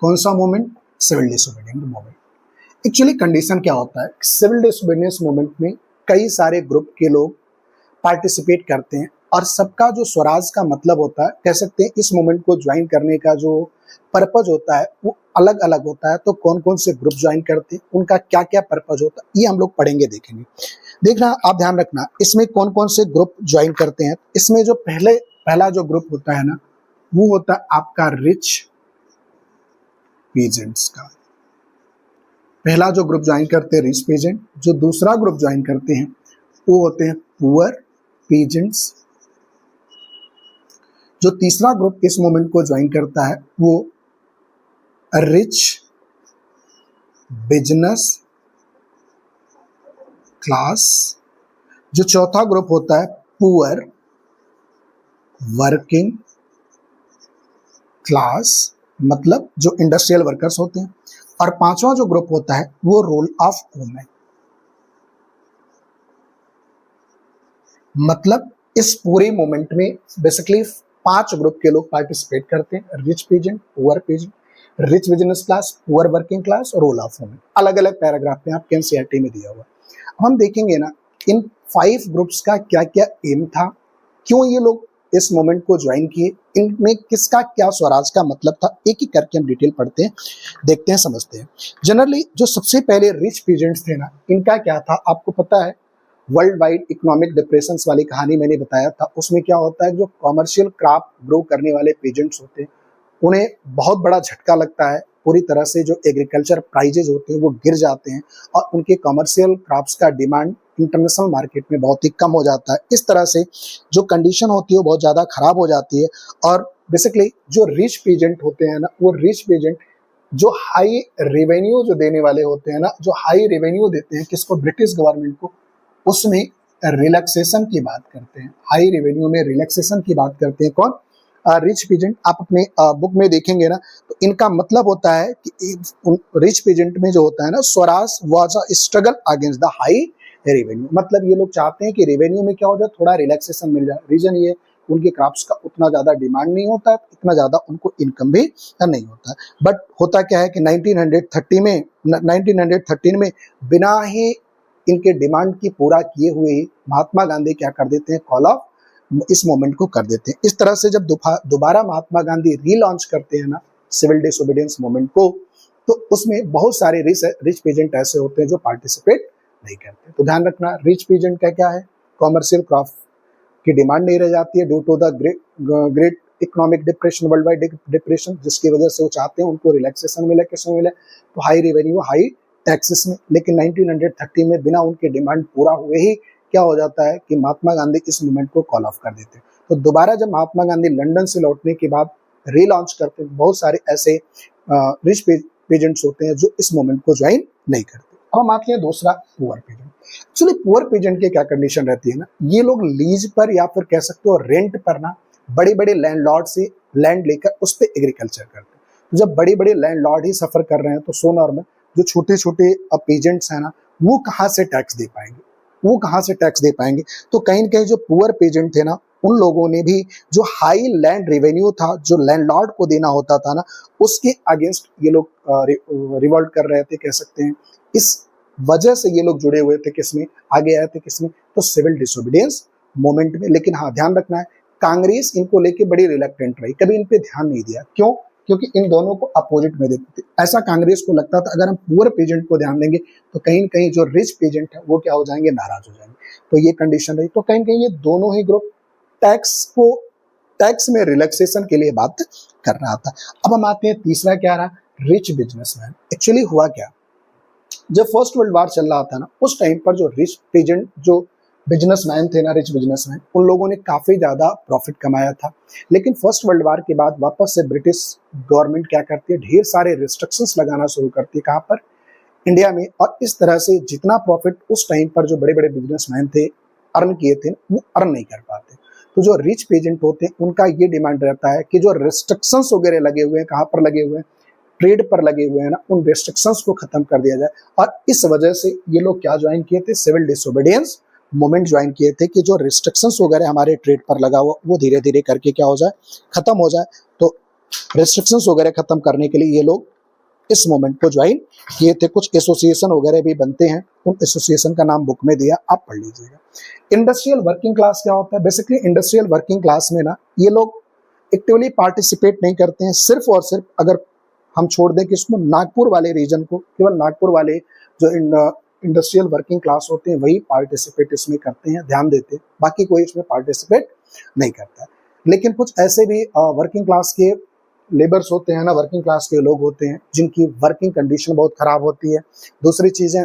Speaker 1: कौन सा movement? Civil disobedience movement. Actually condition क्या होता है, सिविल डिसोबीडियंस मूवमेंट में कई सारे ग्रुप के लोग पार्टिसिपेट करते हैं और सबका जो स्वराज का मतलब होता है, कह सकते हैं इस मूवमेंट को ज्वाइन करने का जो पर्पज होता है वो अलग अलग होता है। तो कौन कौन से ग्रुप ज्वाइन करते हैं, उनका क्या क्या पर्पज होता है, ये हम लोग पढ़ेंगे, देखेंगे। देखना, आप ध्यान रखना, इसमें कौन कौन से ग्रुप ज्वाइन करते हैं। इसमें जो पहला जो ग्रुप होता है ना, वो होता है आपका रिच पीजेंट्स का। पहला जो ग्रुप ज्वाइन करते हैं रिच पीजेंट। जो दूसरा ग्रुप ज्वाइन करते हैं वो होते हैं पुअर पीजेंट्स। जो तीसरा ग्रुप इस मूवमेंट को ज्वाइन करता है वो रिच बिजनेस क्लास। जो चौथा ग्रुप होता है पुअर वर्किंग क्लास, मतलब जो इंडस्ट्रियल वर्कर्स होते हैं। और पांचवा जो ग्रुप होता है वो रोल ऑफ वुमेन। मतलब इस पूरे मूवमेंट में बेसिकली 5 ग्रुप के लोग पार्टिसिपेट करते हैं, rich peasant, poor peasant, rich business class, poor working class और रोल ऑफ वुमेन। अलग अलग पैराग्राफ में आपके एनसीईआरटी में दिया हुआ। अब हम देखेंगे ना इन 5 ग्रुप्स का क्या क्या एम था, क्यों ये लोग इस मूवमेंट को ज्वाइन किए, इनमें किसका क्या स्वराज का मतलब था, एक एक करके हम डिटेल पढ़ते हैं, देखते हैं, समझते हैं। जनरली जो सबसे पहले रिच पीजेंट्स थे ना, इनका क्या था आपको पता है। वर्ल्ड वाइड इकोनॉमिक डिप्रेशन वाली कहानी मैंने बताया था, उसमें क्या होता है, जो कॉमर्शियल क्रॉप ग्रो करने वाले पीजेंट्स होते हैं उन्हें बहुत बड़ा झटका लगता है पूरी तरह से जो एग्रीकल्चर प्राइजेज होते हैं वो गिर जाते हैं और उनके कमर्शियल क्रॉप्स का डिमांड इंटरनेशनल मार्केट में बहुत ही कम हो जाता है। इस तरह से जो कंडीशन होती है वो बहुत ज़्यादा खराब हो जाती है और बेसिकली जो रिच पीजेंट होते हैं ना, वो रिच पीजेंट जो हाई रेवेन्यू जो देने वाले होते हैं ना, जो हाई रेवेन्यू देते हैं किसको, ब्रिटिश गवर्नमेंट को, उसमें रिलैक्सेशन की बात करते हैं। हाई रेवेन्यू में रिलैक्सेशन की बात करते हैं कौन, रिच पीजेंट। आप अपने बुक में देखेंगे ना तो इनका मतलब होता है कि रिच पीजेंट में जो होता है ना, Swaraj was a struggle against the high revenue. मतलब ये लोग चाहते हैं कि रेवेन्यू में क्या हो जाए, थोड़ा रिलैक्सेशन मिल जाए। रीजन ये उनके क्रॉप्स का उतना ज्यादा डिमांड नहीं होता है, इतना ज्यादा उनको इनकम भी नहीं होता है। बट होता क्या है कि 1913 में बिना ही इनके डिमांड की पूरा किए हुए ही महात्मा गांधी क्या कर देते हैं, कॉल ऑफ इस मूवमेंट को कर देते हैं। इस तरह से जब दोबारा महात्मा गांधी रीलॉन्च करते हैं ना सिविल डिसोबीडियंस मूवमेंट को, तो उसमें बहुत सारे रिच पीजेंट ऐसे होते हैं जो पार्टिसिपेट नहीं करते। तो ध्यान रखना, रिच पीजेंट का क्या है, कॉमर्शियल क्रॉप की डिमांड नहीं रह जाती है due to the great economic depression, world wide depression, जिसकी वजह से वो चाहते हैं उनको रिलैक्सेशन मिले, किसमें मिले, तो हाई रेवेन्यू हाई टैक्सेस में। लेकिन 1930 में बिना उनके डिमांड पूरा हुए ही क्या हो जाता है कि महात्मा गांधी इस मूवमेंट को कॉल ऑफ कर देते हैं। तो दोबारा जब महात्मा गांधी लंदन से लौटने के बाद रीलॉन्च करते हैं, बहुत सारे ऐसे रिच पीजेंट्स होते हैं जो इस मूवमेंट को ज्वाइन नहीं करते। अब हम आते हैं दूसरा, poor peasant. Actually poor peasant की क्या कंडीशन रहती है ना, ये लोग लीज पर या फिर कह सकते हो रेंट पर ना बड़े बड़े लैंडलॉर्ड से लैंड लेकर उस पर एग्रीकल्चर करते हैं। तो जब बड़े बड़े लैंडलॉर्ड ही सफर कर रहे हैं तो सो नॉर्मल जो छोटे छोटे पीजेंट्स हैं ना, वो कहाँ से टैक्स दे पाएंगे, वो कहाँ से टैक्स दे पाएंगे। तो कहीं न कहीं जो पुअर पेजेंट थे ना, उन लोगों ने भी जो हाई लैंड रेवेन्यू था, जो लैंडलॉर्ड को देना होता था ना, उसके अगेंस्ट ये लोग रिवोल्ट कर रहे थे, कह सकते हैं। इस वजह से ये लोग जुड़े हुए थे किसमें, आगे आए थे किसमें, तो सिविल डिसोबीडियंस मूवमेंट में। लेकिन हाँ, ध्यान रखना है, कांग्रेस इनको लेके बड़ी रिलक्टेंट रही, कभी इन पे ध्यान नहीं दिया। क्यों? क्योंकि इन दोनों को अपोजिट में देखते थे। ऐसा कांग्रेस को लगता था अगर हम पुअर पेजेंट को ध्यान देंगे तो कहीं न कहीं जो रिच पेजेंट है वो क्या हो जाएंगे, नाराज हो जाएंगे। तो ये कंडीशन रही। तो कहीं न कहीं ये दोनों ही ग्रुप टैक्स में रिलैक्सेशन के लिए बात कर रहा था। अब हम आते हैं तीसरा, क्या रहा, रिच बिजनेसमैन। एक्चुअली हुआ क्या, जब फर्स्ट वर्ल्ड वार चल रहा था ना, उस टाइम पर जो रिच पेजेंट, जो बिजनेसमैन थे ना, रिच बिजनेसमैन, उन लोगों ने काफी ज्यादा प्रॉफिट कमाया था। लेकिन फर्स्ट वर्ल्ड वार के बाद वापस से ब्रिटिश गवर्नमेंट क्या करती है, ढेर सारे रिस्ट्रिक्शंस लगाना शुरू करती है। कहाँ पर, इंडिया में। और इस तरह से जितना प्रॉफिट उस टाइम पर जो बड़े बड़े बिजनेसमैन थे अर्न किए थे, वो अर्न नहीं कर पाते। तो जो रिच पेजेंट होते हैं उनका ये डिमांड रहता है कि जो रिस्ट्रिक्शंस वगैरह लगे हुए हैं, कहाँ पर लगे हुए हैं, ट्रेड पर लगे हुए हैं ना, उन रिस्ट्रिक्शंस को खत्म कर दिया जाए। और इस वजह से ये लोग क्या ज्वाइन किए थे, सिविल डिसोबीडियंस मूवमेंट ज्वाइन किए थे कि जो रिस्ट्रिक्शंस वगैरह हमारे ट्रेड पर लगा हुआ वो धीरे धीरे करके क्या हो जाए, खत्म हो जाए। तो रिस्ट्रिक्शंस वगैरह खत्म करने के लिए ये लोग इस मूवमेंट को ज्वाइन किए थे। कुछ एसोसिएशन वगैरह भी बनते हैं, उन एसोसिएशन का नाम बुक में दिया, आप पढ़ लीजिएगा। इंडस्ट्रियल वर्किंग क्लास क्या होता है, बेसिकली इंडस्ट्रियल वर्किंग क्लास में ना ये लोग एक्टिवली पार्टिसिपेट नहीं करते हैं। सिर्फ और सिर्फ अगर हम छोड़ दें कि इसमें नागपुर वाले रीजन को, केवल नागपुर वाले जो इंडस्ट्रियल वर्किंग क्लास होते हैं वही पार्टिसिपेट इसमें करते हैं, ध्यान देते हैं, बाकी कोई इसमें पार्टिसिपेट नहीं करता है। लेकिन कुछ ऐसे भी वर्किंग क्लास के लेबर्स होते हैं ना, वर्किंग क्लास के लोग होते हैं जिनकी वर्किंग कंडीशन बहुत खराब होती है। दूसरी चीजें,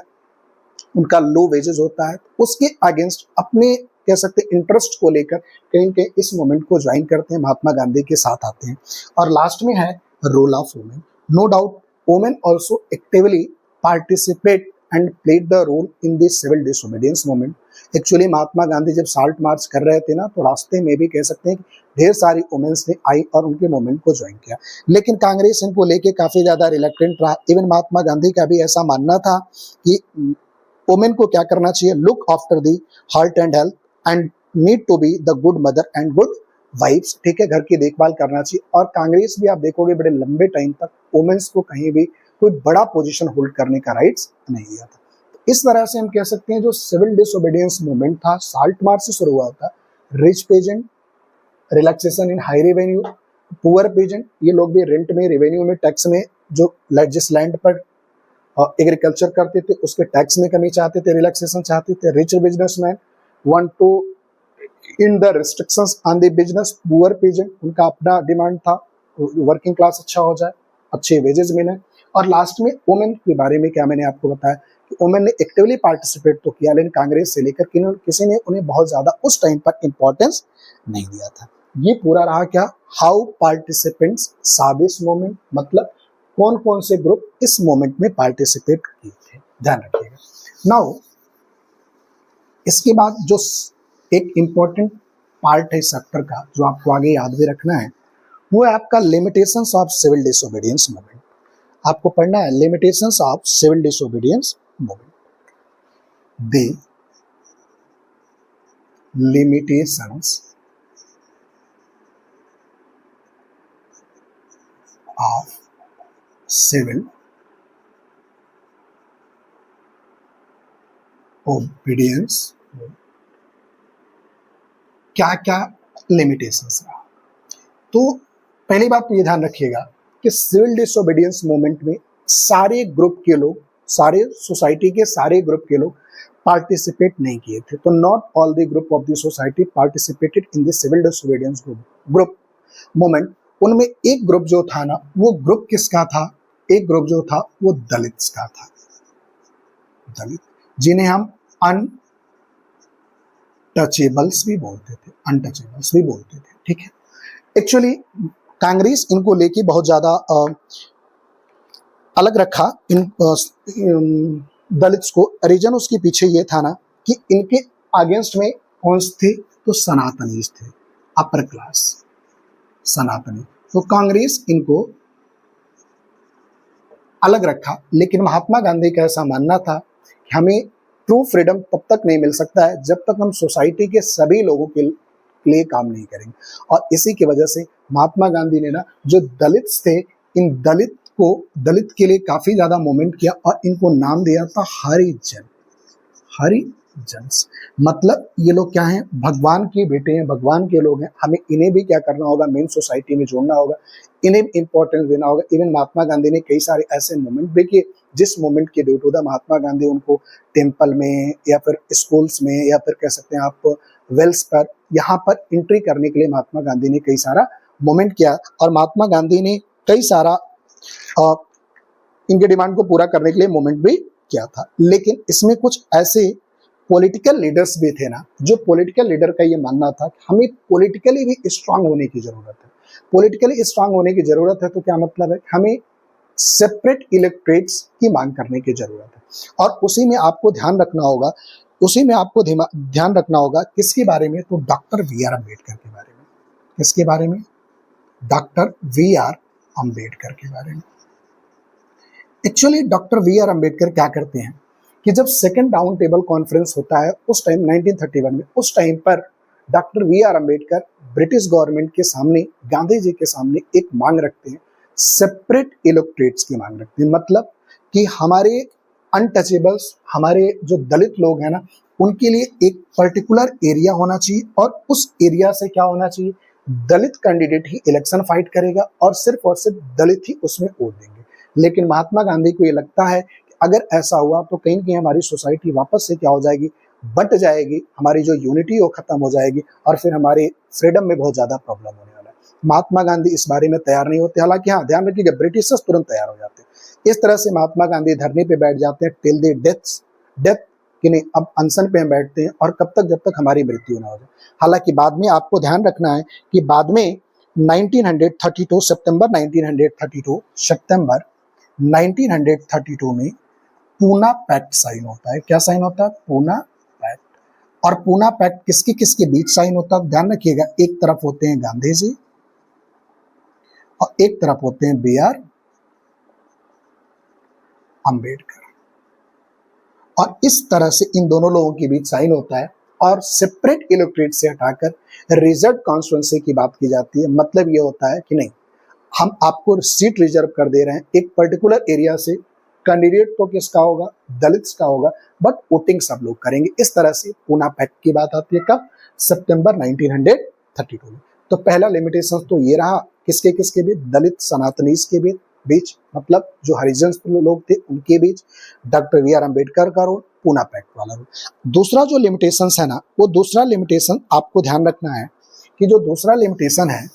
Speaker 1: उनका लो वेजेस होता है। उसके अगेंस्ट अपने कह सकते इंटरेस्ट को लेकर कहीं कहीं इस मूवमेंट को ज्वाइन करते हैं, महात्मा गांधी के साथ आते हैं। और लास्ट में है role of women. No doubt women also actively participate and played the role in this civil disobedience movement. Actually Mahatma Gandhi जब साल्ट मार्च कर रहे थे ना, तो रास्ते में भी कह सकते हैं कि ढेर सारी वुमेन्स ने आई और उनके मूवमेंट को ज्वाइन किया। लेकिन कांग्रेस इनको लेके काफी ज्यादा रिलक्टेंट रहा। इवन महात्मा गांधी का भी ऐसा मानना था कि वुमेन को क्या करना चाहिए, look after the heart and health and need to be the good mother and good wives. ठीक है, घर की देखभाल करना चाहिए। और कांग्रेस भी आप देखोगे बड़े लंबे टाइम तक वुमेन्स को कहीं भी कोई बड़ा पोजीशन होल्ड करने का राइट्स नहीं दिया था। तो इस तरह से हम कह सकते हैं जो सिविल डिसोबीडियंस मूवमेंट था, साल्ट मार्च से शुरू हुआ था। Rich peasant, relaxation in high revenue, poor peasant, ये लोग भी रेंट में, रेवेन्यू में, टैक्स में, जो जिस लैंड पर एग्रीकल्चर करते थे उसके टैक्स में कमी चाहते थे, रिलैक्सेशन चाहते थे। Rich businessman want to in the restrictions on the business. Poor peasant, उनका अपना डिमांड था वर्किंग क्लास अच्छा हो जाए, अच्छे वेजेस मिले। और लास्ट में वुमेन के बारे में क्या मैंने आपको बताया कि वुमेन ने एक्टिवली पार्टिसिपेट तो किया, लेकिन कांग्रेस से लेकर किसी ने उन्हें बहुत ज्यादा उस टाइम पर इंपॉर्टेंस नहीं दिया था। ये पूरा रहा क्या, how participants saw this movement, मतलब कौन कौन से ग्रुप इस मूवमेंट में पार्टिसिपेट किए थे, ध्यान रखिएगा। नाउ इसके बाद जो एक इंपॉर्टेंट पार्ट है इस चैप्टर का, जो आपको आगे याद भी रखना है, वो है आपका limitations of civil disobedience movement. आपको पढ़ना है limitations of civil disobedience movement. The limitations of civil obedience, क्या क्या लिमिटेशंस है। तो पहली बात तो ये ध्यान रखिएगा कि सिविल डिसोबीडियंस मूवमेंट में सारे ग्रुप के लोग, सारे सोसाइटी के सारे ग्रुप के लोग पार्टिसिपेट नहीं किए थे। तो not all the group of the society participated in the civil disobedience group movement. उनमें एक ग्रुप जो था ना, वो ग्रुप किसका था, एक ग्रुप जो था वो दलित्स का था, दलित, जिन्हें हम अनटचेबल्स भी बोलते थे, अनटचेबल्स भी बोलते थे, ठीक है। एक्चुअली कांग्रेस इनको लेके बहुत ज्यादा अलग रखा इन दलित्स को। रीजन उसके पीछे ये था ना कि इनके अगेंस्ट में कौन थे, तो सनातनीज थे, अपर क्लास सनातनी। तो कांग्रेस इनको अलग रखा, लेकिन महात्मा गांधी का ऐसा मानना था कि हमें ट्रू फ्रीडम तब तक नहीं मिल सकता है जब तक हम सोसाइटी के सभी लोगों के लिए काम नहीं करेंगे। और इसी की वजह से महात्मा गांधी ने ना जो दलित थे, इन दलित के लिए काफी ज्यादा मूवमेंट किया और इनको नाम दिया था हरिजन, हरिजन। मतलब ये लोग क्या हैं, भगवान के बेटे हैं, भगवान के लोग हैं, हमें इन्हें भी क्या करना होगा, मेन सोसाइटी में जोड़ना होगा, इन्हें इंपॉर्टेंस देना होगा। इवन महात्मा गांधी ने कई सारे ऐसे मूवमेंट भी किए जिस मूवमेंट के due to the Mahatma Gandhi उनको टेम्पल में या फिर स्कूल्स में या फिर कह सकते हैं आप वेल्स पर, यहाँ पर एंट्री करने के लिए महात्मा गांधी ने कई सारा मूवमेंट किया। और महात्मा गांधी ने कई सारा इनके डिमांड को पूरा करने के लिए मूवमेंट भी किया था। लेकिन इसमें कुछ ऐसे पॉलिटिकल लीडर्स भी थे ना, जो पॉलिटिकल लीडर का ये मानना था कि हमें पॉलिटिकली भी स्ट्रांग होने की जरूरत है। पॉलिटिकली स्ट्रांग होने की जरूरत है तो क्या मतलब है, हमें सेपरेट इलेक्ट्रेट्स की मांग करने की जरूरत है। और उसी में आपको ध्यान रखना होगा, ध्यान रखना होगा किसके बारे में, तो डॉक्टर वी आर अम्बेडकर के बारे में। किसके बारे में, डॉक्टर वी आर अम्बेडकर के बारे में। Actually doctor V R Ambedkar क्या करते हैं कि जब सेकंड राउंड टेबल कॉन्फ्रेंस होता है उस टाइम 1931 में, उस टाइम पर doctor V R Ambedkar British government के सामने, गांधी जी के सामने एक मांग रखते हैं, सेपरेट इलेक्ट्रेट्स की मांग रखते हैं। मतलब कि हमारे अनटचेबल्स, हमारे जो दलित लोग हैं ना, उनके लिए एक पर्टिकुलर एरिया होना चाहिए और उस एरिया से क्या होना चाहिए, दलित कैंडिडेट ही इलेक्शन फाइट करेगा और सिर्फ दलित ही उसमें वोट देंगे। लेकिन महात्मा गांधी को ये लगता है कि अगर ऐसा हुआ तो कहीं न कहीं हमारी सोसाइटी वापस से क्या हो जाएगी, बंट जाएगी, हमारी जो यूनिटी वो खत्म हो जाएगी और फिर हमारे फ्रीडम में बहुत ज्यादा प्रॉब्लम होने वाला है। महात्मा गांधी इस बारे में तैयार नहीं होते। हालांकि हाँ, ध्यान रखिएगा, ब्रिटिशर्स तुरंत तैयार हो जाते हैं। इस तरह से महात्मा गांधी धरने पे बैठ जाते हैं टिल द डेथ कि नहीं, अब अनशन पे हम बैठते हैं और कब तक, जब तक हमारी मृत्यु ना हो जाए। हालांकि बाद में आपको ध्यान रखना है कि बाद में 1932 सितंबर 1932 में पूना पैक्ट साइन होता है। क्या साइन होता है, पूना पैक्ट। और पूना पैक्ट किसके किसके बीच साइन होता है, ध्यान रखिएगा, एक तरफ होते हैं गांधी जी और एक तरफ होते हैं बी आर अम्बेडकर। और इस तरह से इन दोनों लोगों के बीच साइन होता है और सेपरेट इलेक्ट्रेट से हटाकर रिजर्व कॉन्स्टिट्यूएंसी की बात की जाती है। मतलब ये होता है कि नहीं, हम आपको सीट रिजर्व कर दे रहे हैं एक पर्टिकुलर एरिया से, कैंडिडेट तो किसका होगा, दलित का होगा, बट वोटिंग सब लोग करेंगे। इस तरह से पूना पैक्ट की बात आती है कब, सितंबर 1932 में। तो पहला लिमिटेशन तो ये रहा, किसके किसके बीच, दलित सनातनीज के बीच, मतलब जो हरिजन लोग थे उनके बीच, डॉक्टर वी आर अम्बेडकर का रोल, पूना पैक्ट वाला रोल। दूसरा जो लिमिटेशन है ना, वो दूसरा लिमिटेशन आपको ध्यान रखना है कि जो दूसरा लिमिटेशन है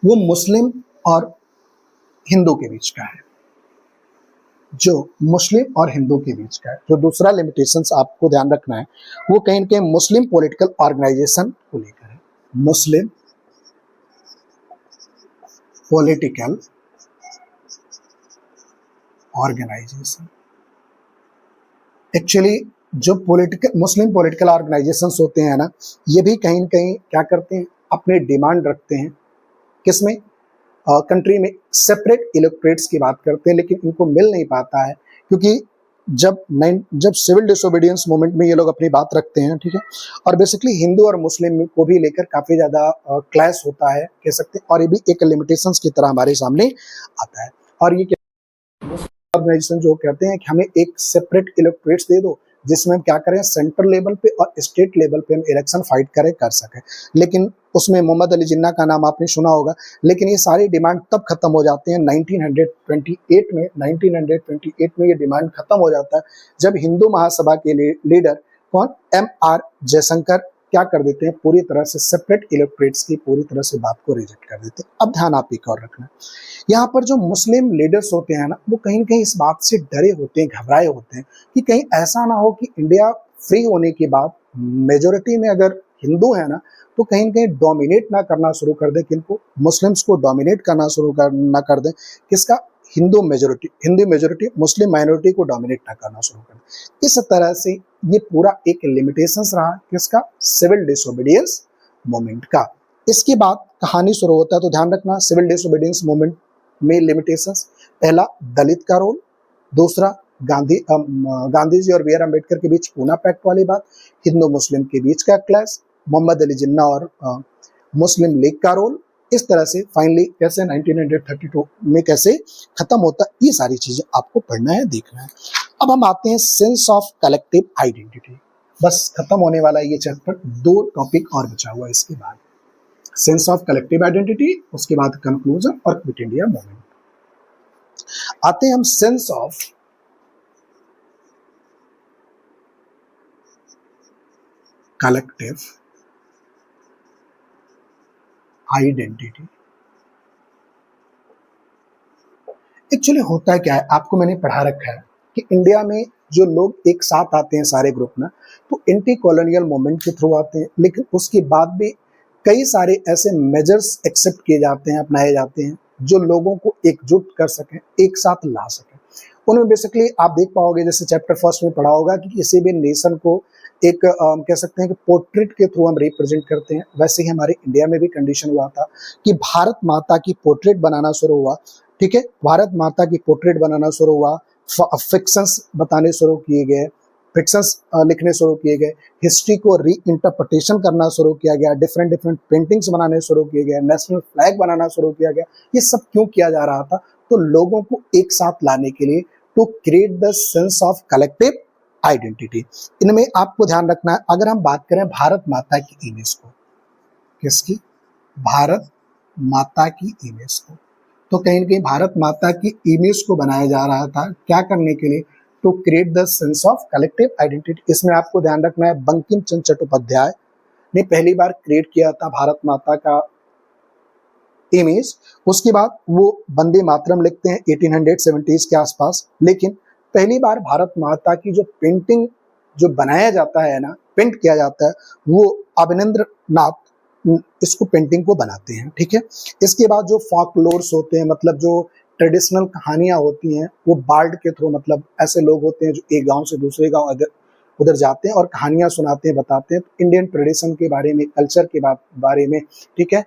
Speaker 1: वो मुस्लिम और हिंदू के बीच का है, जो मुस्लिम और हिंदू के बीच का है। जो दूसरा लिमिटेशंस आपको ध्यान रखना है वो कहीं न कहीं मुस्लिम पॉलिटिकल ऑर्गेनाइजेशन को लेकर है। मुस्लिम पॉलिटिकल ऑर्गेनाइजेशन, एक्चुअली जो पॉलिटिकल मुस्लिम पॉलिटिकल ऑर्गेनाइजेशंस होते हैं ना, ये भी कहीं न कहीं क्या करते हैं, अपने डिमांड रखते हैं किसमें, कंट्री में सेपरेट इलेक्टोरेट्स की बात करते हैं, लेकिन इनको मिल नहीं पाता है क्योंकि जब सिविल डिसोबीडियंस मूवमेंट में ये लोग अपनी बात रखते हैं, ठीक है, और बेसिकली हिंदू और मुस्लिम को भी लेकर काफी ज्यादा क्लैश होता है कह सकते हैं, और ये भी एक लिमिटेशंस की तरह हमारे सामने आता है। और ये ऑर्गेनाइजेशन जो कहते हैं कि हमें एक सेपरेट इलेक्टोरेट्स दे दो जिसमें हम क्या करें, सेंट्रल लेवल पे और स्टेट लेवल पे हम इलेक्शन फाइट करें कर सकें, लेकिन उसमें मोहम्मद अली जिन्ना का नाम आपने सुना होगा, लेकिन ये सारी डिमांड तब खत्म हो जाते हैं 1928 में ये डिमांड खत्म हो जाता है जब हिंदू महासभा के लीडर कौन, M.R. जयशंकर क्या कर देते हैं, पूरी तरह से सेपरेट इलेक्टोरेट्स की पूरी तरह से बात को रिजेक्ट कर देते हैं। अब ध्यान आप एक और रखना, यहाँ पर जो मुस्लिम लीडर्स होते हैं ना, वो कहीं न कहीं इस बात से डरे होते हैं, घबराए होते हैं कि कहीं ऐसा ना हो कि इंडिया फ्री होने के बाद मेजोरिटी में अगर हिंदू है ना, तो कहीं न कहीं डोमिनेट ना करना शुरू कर दे, किनको, मुस्लिम्स को डोमिनेट करना शुरू ना कर दे, किसका, हिंदू मेजोरिटी मुस्लिम माइनॉरिटी को डोमिनेट ना करना शुरू कर दे। इस तरह से ये पूरा एक लिमिटेशंस रहा किसका, सिविल डिसोबीडियंस मूवमेंट का। इसके बाद कहानी शुरू होता है, तो ध्यान रखना सिविल डिसोबीडियंस मूवमेंट में लिमिटेशंस, पहला दलित का रोल, दूसरा गांधी जी और बी आर अम्बेडकर के बीच पूना पैक्ट वाली बात, हिंदू मुस्लिम के बीच का क्लैश, मोहम्मद अली जिन्ना और मुस्लिम लीग का रोल, इस तरह से फाइनली कैसे 1932 में कैसे खत्म होता, ये सारी चीजें आपको पढ़ना है, देखना है। अब हम आते हैं सेंस ऑफ कलेक्टिव आइडेंटिटी, बस खत्म होने वाला ये चैप्टर, 2 टॉपिक और बचा हुआ इसके बाद, सेंस ऑफ कलेक्टिव आइडेंटिटी, उसके बाद कंक्लूजन और क्विट इंडिया मूवमेंट। आते हैं हम sense of collective identity. Actually होता क्या है, आपको मैंने पढ़ा रखा है कि इंडिया में जो लोग एक साथ आते हैं सारे ग्रुप ना, तो एंटी कॉलोनियल मूवमेंट के थ्रू आते हैं, लेकिन उसके बाद भी कई सारे ऐसे मेजर्स एक्सेप्ट किए जाते हैं, अपनाए जाते हैं, जो लोगों को एकजुट कर सकें, एक साथ ला सकें। उनमें बेसिकली आप देख पाओगे, जैसे चैप्टर फर्स्ट में पढ़ा होगा कि किसी भी नेशन को एक कह सकते हैं कि पोर्ट्रेट के थ्रू हम रिप्रेजेंट करते हैं, वैसे ही हमारे इंडिया में भी कंडीशन हुआ था कि भारत माता की पोर्ट्रेट बनाना शुरू हुआ, ठीक है, भारत माता की पोर्ट्रेट बनाना शुरू हुआ, फिक्शंस बताने शुरू किए गए, फिक्शंस लिखने शुरू किए गए, हिस्ट्री को री इंटरप्रिटेशन करना शुरू किया गया, डिफरेंट पेंटिंग्स बनाने शुरू किए गए, नेशनल फ्लैग बनाना शुरू किया गया। ये सब क्यों किया जा रहा था, तो लोगों को एक साथ लाने के लिए, to create the sense of collective identity. इनमें आपको ध्यान रखना है, अगर हम बात करें भारत माता की इमेज को, किसकी, भारत माता की इमेज को, तो कहीं न कहीं भारत माता की इमेज को बनाया जा रहा था, क्या करने के लिए, to create the sense of collective identity. इसमें आपको ध्यान रखना है, बंकिम चंद्र चट्टोपाध्याय ने पहली बार क्रिएट किया था भारत माता का इमेज। उसके बाद वो वंदे मातरम लिखते हैं 1870s के आसपास, लेकिन पहली बार भारत माता की जो पेंटिंग जो बनाया जाता है ना, पेंट किया जाता है, वो अवनिंद्र नाथ इसको पेंटिंग को बनाते हैं, ठीक है। इसके बाद जो फॉकलोर्स होते हैं, मतलब जो ट्रेडिशनल कहानियां होती हैं, वो बार्ड के थ्रू, मतलब ऐसे लोग होते हैं जो एक गांव से दूसरे गांव उधर जाते हैं और कहानियां सुनाते हैं, बताते हैं इंडियन ट्रेडिशन के बारे में, कल्चर के बारे में, ठीक है,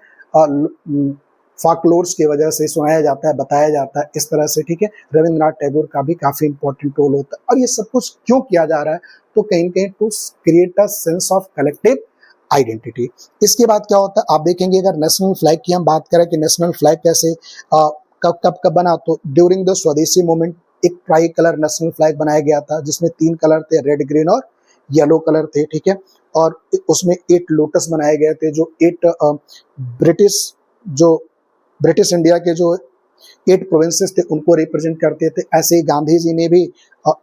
Speaker 1: फॉकलोर्स की वजह से सुनाया जाता है, बताया जाता है, इस तरह से, ठीक है। रविंद्रनाथ टैगोर का भी काफी इंपॉर्टेंट रोल होता है। और ये सब कुछ क्यों किया जा रहा है, तो कहीं न कहीं to create a sense of collective identity. इसके बाद क्या होता है, आप देखेंगे, अगर नेशनल फ्लैग की हम बात करें कि नेशनल फ्लैग कैसे कब बना, तो ड्यूरिंग द स्वदेशी मूवमेंट एक ट्राई कलर नेशनल फ्लैग बनाया गया था, जिसमें 3 कलर थे, रेड, ग्रीन और येलो कलर थे, ठीक है। और उसमें 8 लोटस बनाए गए थे, जो 8 ब्रिटिश इंडिया के जो 8 प्रोविंसेस थे उनको रिप्रेजेंट करते थे। ऐसे ही गांधी जी ने भी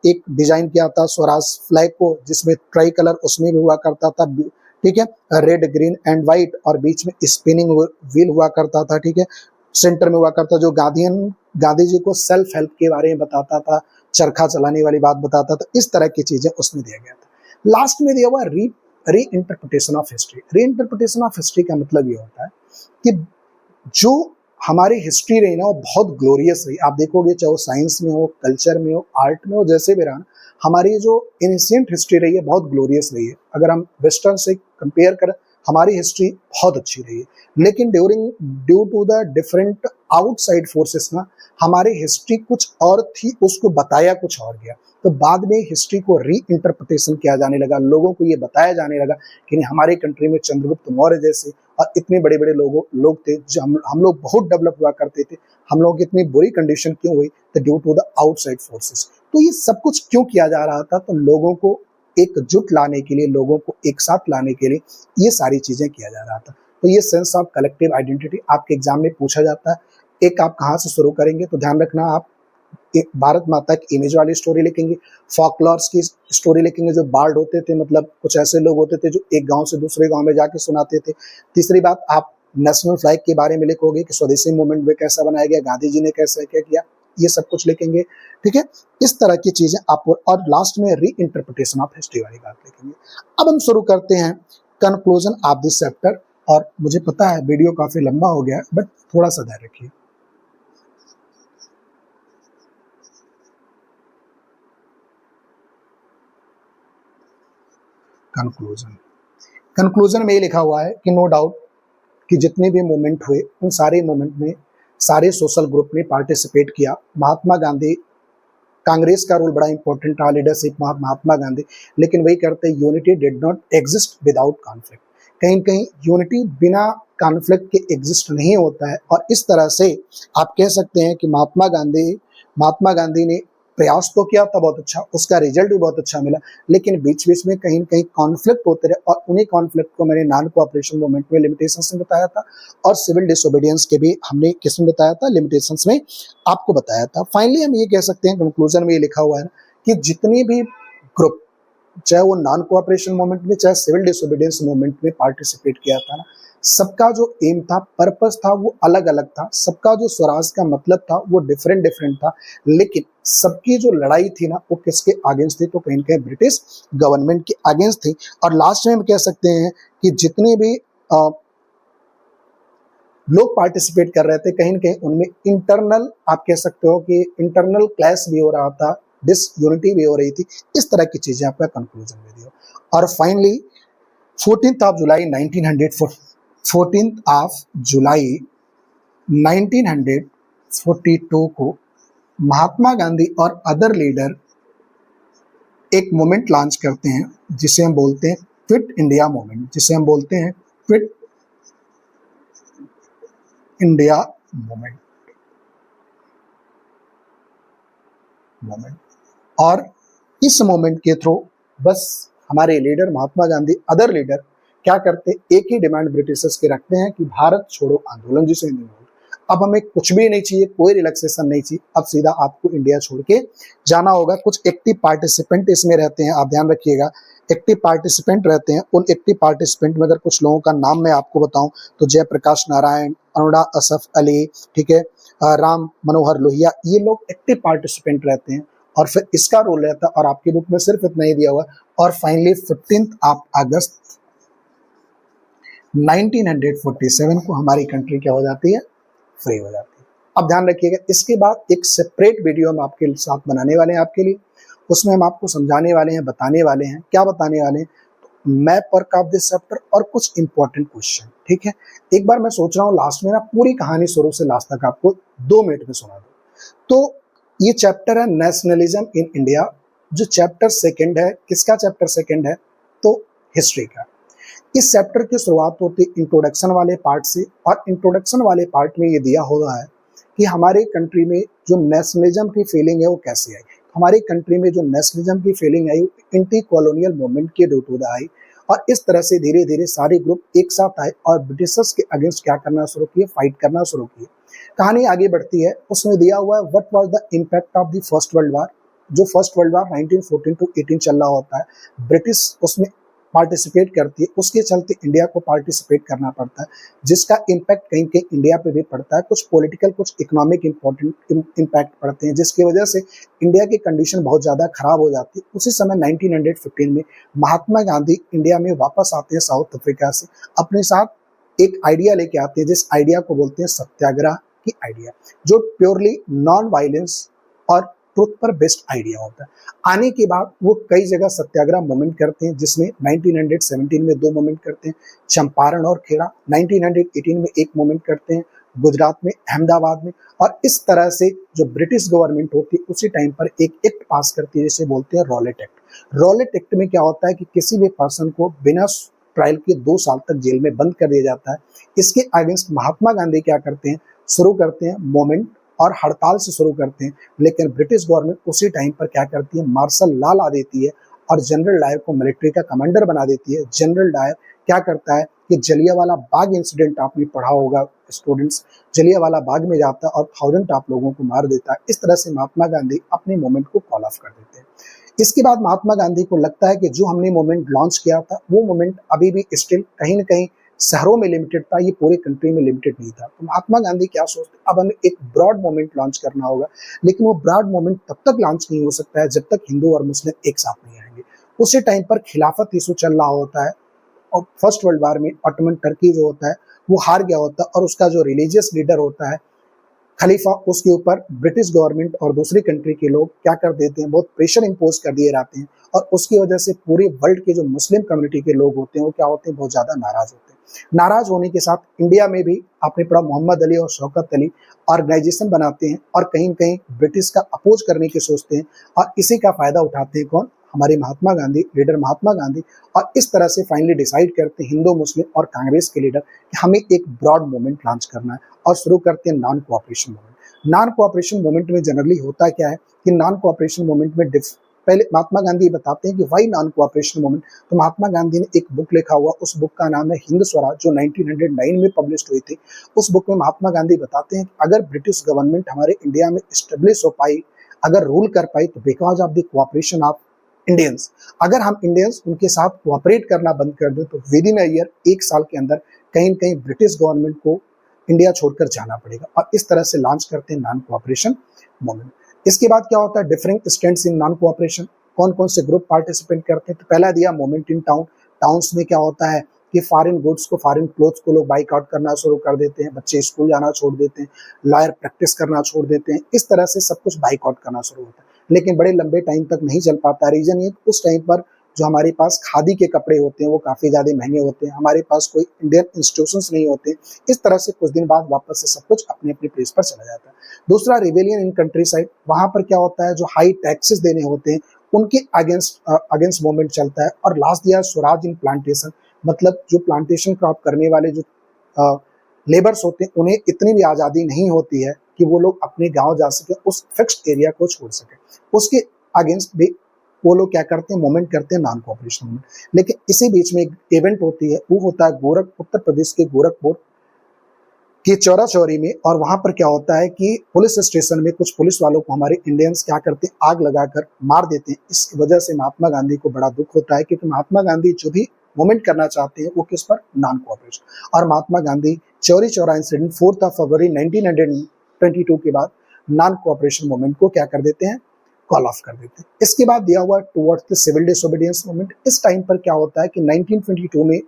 Speaker 1: एक डिजाइन किया था स्वराज फ्लैग को, जिसमें ट्राई कलर उसमें भी हुआ करता था, ठीक है, रेड, ग्रीन एंड व्हाइट, और बीच में स्पिनिंग व्हील हुआ करता था, ठीक है। सेंटर में हुआ करता, जो गांधी जी को सेल्फ हेल्प के बारे में बताता था, चरखा चलाने वाली बात बताता था, इस तरह की चीजें उसमें दिया गया था। लास्ट में दिया हुआ री इंटरप्रिटेशन ऑफ हिस्ट्री। री इंटरप्रिटेशन ऑफ हिस्ट्री का मतलब ये होता है कि जो हमारी हिस्ट्री रही ना वो बहुत ग्लोरियस रही। आप देखोगे चाहे वो साइंस में हो, कल्चर में हो, आर्ट में हो, जैसे भी रहा, हमारी जो एंशिएंट हिस्ट्री रही है बहुत ग्लोरियस रही है। अगर हम वेस्टर्न से कंपेयर करें, हमारी हिस्ट्री बहुत अच्छी रही है। लेकिन due to the different outside forces ना, हमारी हिस्ट्री कुछ और थी, उसको बताया कुछ और गया। तो बाद में हिस्ट्री को री इंटरप्रिटेशन किया जाने लगा, लोगों को ये बताया जाने लगा कि नहीं, हमारी कंट्री में चंद्रगुप्त मौर्य जैसे और इतने बड़े बड़े लोग थे, जो हम लोग बहुत डेवलप हुआ करते थे, हम लोग की इतनी बुरी कंडीशन क्यों हुई, तो due to the outside forces. तो ये सब कुछ क्यों किया जा रहा था, तो लोगों को एकजुट लाने के लिए, लोगों को एक साथ लाने के लिए ये सारी चीजें किया जा रहा था। तो ये सेंस ऑफ कलेक्टिव आइडेंटिटी आपके एग्जाम में पूछा जाता है। एक आप कहाँ से शुरू करेंगे, तो ध्यान रखना, आप एक भारत माता की इमेज वाली स्टोरी लिखेंगे, फॉकलॉर्स की स्टोरी लिखेंगे, जो बार्ड होते थे, मतलब कुछ ऐसे लोग होते थे जो एक गांव से दूसरे गांव में जाके सुनाते थे। तीसरी बात, आप नेशनल फ्लैग के बारे में लिखोगे कि स्वदेशी मूवमेंट में कैसा बनाया गया, गांधी जी ने कैसे क्या किया, ये सब कुछ लिखेंगे। ठीक है, इस तरह की चीजें आप, और लास्ट में री इंटरप्रिटेशन ऑफ हिस्ट्री वाली बात लिखेंगे। अब हम शुरू करते हैं कंक्लूजन ऑफ दिस चैप्टर। और मुझे पता है वीडियो काफी लंबा हो गया है, बट थोड़ा सा धैर्य रखिए। कंक्लूजन में ये लिखा हुआ है कि नो डाउट कि जितने भी मूवमेंट हुए, उन सारे मूवमेंट में सारे सोशल ग्रुप ने पार्टिसिपेट किया। महात्मा गांधी, कांग्रेस का रोल बड़ा इंपॉर्टेंट रहा, लीडरशिप महात्मा गांधी, लेकिन वही करते, unity did not exist without conflict. कहीं कहीं यूनिटी बिना कॉन्फ्लिक्ट के एग्जिस्ट नहीं होता है। और इस तरह से आप कह सकते हैं कि महात्मा गांधी ने प्रयास तो किया था बहुत अच्छा, उसका रिजल्ट भी बहुत अच्छा मिला, लेकिन बीच बीच में कहीं कहीं कॉन्फ्लिक्ट होते रहे, और उन्हीं कॉन्फ्लिक्ट को मैंने नॉन कोऑपरेशन मूवमेंट में लिमिटेशंस में बताया था, और सिविल डिसोबीडियंस के भी हमने किसमें बताया था, लिमिटेशंस में आपको बताया था। फाइनली हम ये कह सकते हैं, कंक्लूजन में ये लिखा हुआ है कि जितनी भी ग्रुप, चाहे वो नॉन कोऑपरेशन मूवमेंट में, चाहे सिविल डिसोबीडियंस मूवमेंट में पार्टिसिपेट किया था ना, सबका जो एम था, पर्पस था, वो अलग अलग था। सबका जो स्वराज का मतलब था वो डिफरेंट डिफरेंट था, लेकिन सबकी जो लड़ाई थी ना, वो किसके अगेंस्ट थी, तो कहीं कहीं ब्रिटिश गवर्नमेंट के अगेंस्ट थी। और लास्ट में हम कह सकते हैं कि जितने भी लोग पार्टिसिपेट कर रहे थे, कहीं न कहीं उनमें इंटरनल, आप कह सकते हो कि इंटरनल क्लैश भी हो रहा था, डिसयूनिटी भी हो रही थी। इस तरह की चीजें आपका कंक्लूजन में दिया। और फाइनली 14th ऑफ जुलाई 1942 को महात्मा गांधी और अदर लीडर एक मूवमेंट लॉन्च करते हैं, जिसे हम बोलते हैं क्विट इंडिया मूवमेंट, जिसे हम बोलते हैं क्विट इंडिया मूवमेंट। और इस मूवमेंट के थ्रू बस हमारे leader Mahatma Gandhi, other leader क्या करते, एक ही डिमांड ब्रिटिशर्स के रखते हैं कि भारत छोड़ो आंदोलन जिसे नहीं हो, अब हमें कुछ भी नहीं चाहिए, कोई रिलैक्सेशन नहीं चाहिए, अब सीधा आपको इंडिया छोड़ के जाना होगा। कुछ एक्टिव पार्टिसिपेंट इसमें रहते हैं, आप ध्यान रखिएगा, एक्टिव पार्टिसिपेंट रहते हैं। उन एक्टिव पार्टिसिपेंट में अगर कुछ लोगों का नाम मैं आपको बताऊं, तो जयप्रकाश नारायण, अरुणा असफ अली, ठीक है, राम मनोहर लोहिया, ये लोग एक्टिव पार्टिसिपेंट रहते हैं। और फिर इसका रोल रहता है, और आपकी बुक में सिर्फ इतना ही दिया हुआ है। और फाइनली 15 अगस्त 1947 को हमारी कंट्री क्या हो जाती है, फ्री हो जाती है। अब ध्यान रखिएगा, इसके बाद एक सेपरेट वीडियो हम आपके साथ बनाने वाले हैं आपके लिए। उसमें हम आपको समझाने वाले हैं, बताने वाले हैं, क्या बताने वाले हैं, map work of this chapter और कुछ इंपॉर्टेंट क्वेश्चन। ठीक है, एक बार मैं सोच रहा हूँ लास्ट में ना पूरी कहानी शुरू से लास्ट तक आपको 2 मिनट में सुना दूं। तो ये चैप्टर है नेशनलिज्म इन इंडिया। जो चैप्टर सेकंड है, किसका चैप्टर सेकंड है, तो हिस्ट्री का। इस चैप्टर की शुरुआत होती है इंट्रोडक्शन वाले पार्ट से, और इंट्रोडक्शन वाले पार्ट में ये दिया हुआ है कि हमारे कंट्री में जो नेशनलिज्म की फीलिंग है वो कैसे आई। हमारी कंट्री में जो नेशनलिज्म की फीलिंग आई, एंटी कॉलोनियल मूवमेंट के ड्यू टू आई, और इस तरह से धीरे धीरे सारे ग्रुप एक साथ आए और ब्रिटिशर्स के अगेंस्ट क्या करना शुरू किए, फाइट करना शुरू किए। कहानी आगे बढ़ती है, उसमें दिया हुआ है what was the impact of the first world war. जो फर्स्ट वर्ल्ड वार 1914 to 18 चल रहा होता है, ब्रिटिश उसमें पार्टिसिपेट करती है, उसके चलते इंडिया को पार्टिसिपेट करना पड़ता है, जिसका इम्पैक्ट कहीं कहीं इंडिया पे भी पड़ता है। कुछ पॉलिटिकल, कुछ इकोनॉमिक इम्पैक्ट पड़ते हैं, जिसकी वजह से इंडिया की कंडीशन बहुत ज़्यादा खराब हो जाती है। उसी समय 1915 में महात्मा गांधी इंडिया में वापस आते हैं साउथ अफ्रीका से, अपने साथ एक आइडिया लेके आते हैं, जिस आइडिया को बोलते हैं सत्याग्रह की आइडिया, जो प्योरली नॉन वायलेंस और ट्रुथ पर बेस्ड आइडिया होता है। आने के बाद वो कई जगह सत्याग्रह मूवमेंट करते हैं, जिसमें 1917 में 2 मूवमेंट करते हैं, चंपारण और खेड़ा। 1918 में एक मूवमेंट करते हैं, गुजरात में, अहमदाबाद में। और इस तरह से जो ब्रिटिश गवर्नमेंट होती है उसी टाइम पर एक एक्ट पास करती है, जिसे बोलते हैं रॉलेट एक्ट। रॉलेट एक्ट में क्या होता है कि किसी भी पर्सन को बिना ट्रायल के 2 साल तक जेल में बंद कर दिया जाता है। इसके अगेंस्ट महात्मा गांधी क्या करते हैं, शुरू करते हैं मूवमेंट और हड़ताल से शुरू करते हैं। लेकिन ब्रिटिश गवर्नमेंट उसी टाइम पर क्या करती है, मार्शल लॉ ला देती है और जनरल डायर को मिलिट्री का कमांडर बना देती है। जनरल डायर क्या करता है कि जलियांवाला बाग इंसिडेंट आपने पढ़ा होगा स्टूडेंट्स, जलियांवाला बाग में जाता है और 1000 आप लोगों को मार देता है। इस तरह से महात्मा गांधी अपने मूवमेंट को कॉल ऑफ कर देते हैं। इसके बाद महात्मा गांधी को लगता है कि जो हमने मूवमेंट लॉन्च किया था वो मूवमेंट अभी भी स्टिल कहीं न कहीं शहरों में लिमिटेड था, ये पूरे कंट्री में लिमिटेड नहीं था। तो महात्मा गांधी क्या सोचते, अब हमें एक ब्रॉड मूवमेंट लॉन्च करना होगा। लेकिन वो ब्रॉड मूवमेंट तब तक लॉन्च नहीं हो सकता है जब तक हिंदू और मुस्लिम एक साथ नहीं आएंगे। उसी टाइम पर खिलाफत इशू चल रहा होता है और फर्स्ट वर्ल्ड वॉर में ऑटोमन टर्की जो होता है वो हार गया होता है, और उसका जो रिलीजियस लीडर होता है खलीफा, उसके ऊपर ब्रिटिश गवर्नमेंट और दूसरी कंट्री के लोग क्या कर देते हैं, बहुत प्रेशर इंपोज कर दिए जाते हैं। और उसकी वजह से पूरे वर्ल्ड के जो मुस्लिम कम्युनिटी के लोग होते हैं वो क्या होते हैं, बहुत ज़्यादा नाराज होते हैं। नाराज होने के साथ इंडिया में भी आपने पढ़ा मोहम्मद अली और शौकत अली ऑर्गेनाइजेशन बनाते हैं और कहीं न कहीं ब्रिटिश का अपोज करने की सोचते हैं। और इसी का फायदा उठाते हैं कौन, हमारे महात्मा गांधी, लीडर महात्मा गांधी। और इस तरह से फाइनली डिसाइड करते हैं हिंदू, मुस्लिम और कांग्रेस के लीडर कि हमें एक ब्रॉड मूवमेंट लॉन्च करना है और शुरू करते हैं non cooperation movement. Non cooperation movement में जनरली होता क्या है कि नॉन कोऑपरेशन मूवमेंट में पहले महात्मा गांधी बताते हैं कि वाई नॉन कोऑपरेशन मूवमेंट। तो महात्मा गांधी ने एक बुक लिखा हुआ, उस बुक का नाम है हिंद स्वराज, जो 1909 में पब्लिश हुई थी। उस बुक में महात्मा गांधी बताते हैं कि अगर ब्रिटिश गवर्नमेंट हमारे इंडिया में स्टेब्लिश हो पाई, अगर रूल कर पाई, तो because of the cooperation of Indians. अगर हम इंडियंस उनके साथ कोऑपरेट करना बंद कर दें तो विद इन अ ईयर, 1 साल के अंदर कहीं न कहीं ब्रिटिश गवर्नमेंट को इंडिया छोड़कर जाना पड़ेगा। और इस तरह से लॉन्च करते हैं नॉन कोऑपरेशन मूवमेंट। इसके बाद क्या होता है, differing stands in non cooperation. कौन कौन से ग्रुप पार्टिसिपेट करते हैं, तो पहला दिया मूवमेंट इन टाउन। टाउन्स में क्या होता है कि फॉरेन गुड्स को, फॉरेन क्लोथ्स को लोग बाइकआउट करना शुरू कर देते हैं, बच्चे स्कूल जाना छोड़ देते हैं, लॉयर प्रैक्टिस करना छोड़ देते हैं। इस तरह से सब कुछ बाइकआउट करना शुरू होता है, लेकिन बड़े लंबे टाइम तक नहीं चल पाता। रीजन ये, उस टाइम पर जो हमारे पास खादी के कपड़े होते हैं वो काफ़ी ज़्यादा महंगे होते हैं, हमारे पास कोई इंडियन इंस्टीट्यूशंस नहीं होते। इस तरह से कुछ दिन बाद वापस से सब कुछ अपनी अपनी प्लेस पर चला जाता है। दूसरा, रिवेलियन इन कंट्री साइड। वहाँ पर क्या होता है, जो हाई टैक्सेस देने होते हैं उनके अगेंस्ट मूवमेंट चलता है। और लास्ट दिया स्वराज इन प्लांटेशन, मतलब जो प्लांटेशन क्रॉप करने वाले जो लेबर्स होते हैं उन्हें इतनी भी आज़ादी नहीं होती है कि वो लोग अपने गांव जा सके, उस फिक्स्ड एरिया को छोड़ सके। उसके अगेंस्ट भी वो लोग क्या करते हैं, मूवमेंट करते हैं नॉन कोऑपरेशन मूवमेंट। लेकिन इसी बीच में एक इवेंट होती है, वो होता है उत्तर प्रदेश के गोरखपुर की चौरा चौरी में। और वहां पर क्या होता है कि पुलिस स्टेशन में कुछ पुलिस वालों को हमारे इंडियंस क्या करते हैं, आग लगाकर मार देते हैं। इस वजह से महात्मा गांधी को बड़ा दुख होता है, क्योंकि महात्मा गांधी जो भी मूवमेंट करना चाहते हैं वो किस पर, नॉन कोऑपरेशन। और महात्मा गांधी चौरी चौरा इंसिडेंट 4 फरवरी 1922 के बाद नॉन कोऑपरेशन मूवमेंट को क्या कर देते हैं, कॉल ऑफ कर देते हैं। इसके बाद दिया हुआ towards the civil disobedience movement. इस टाइम पर क्या होता है कि 1922 में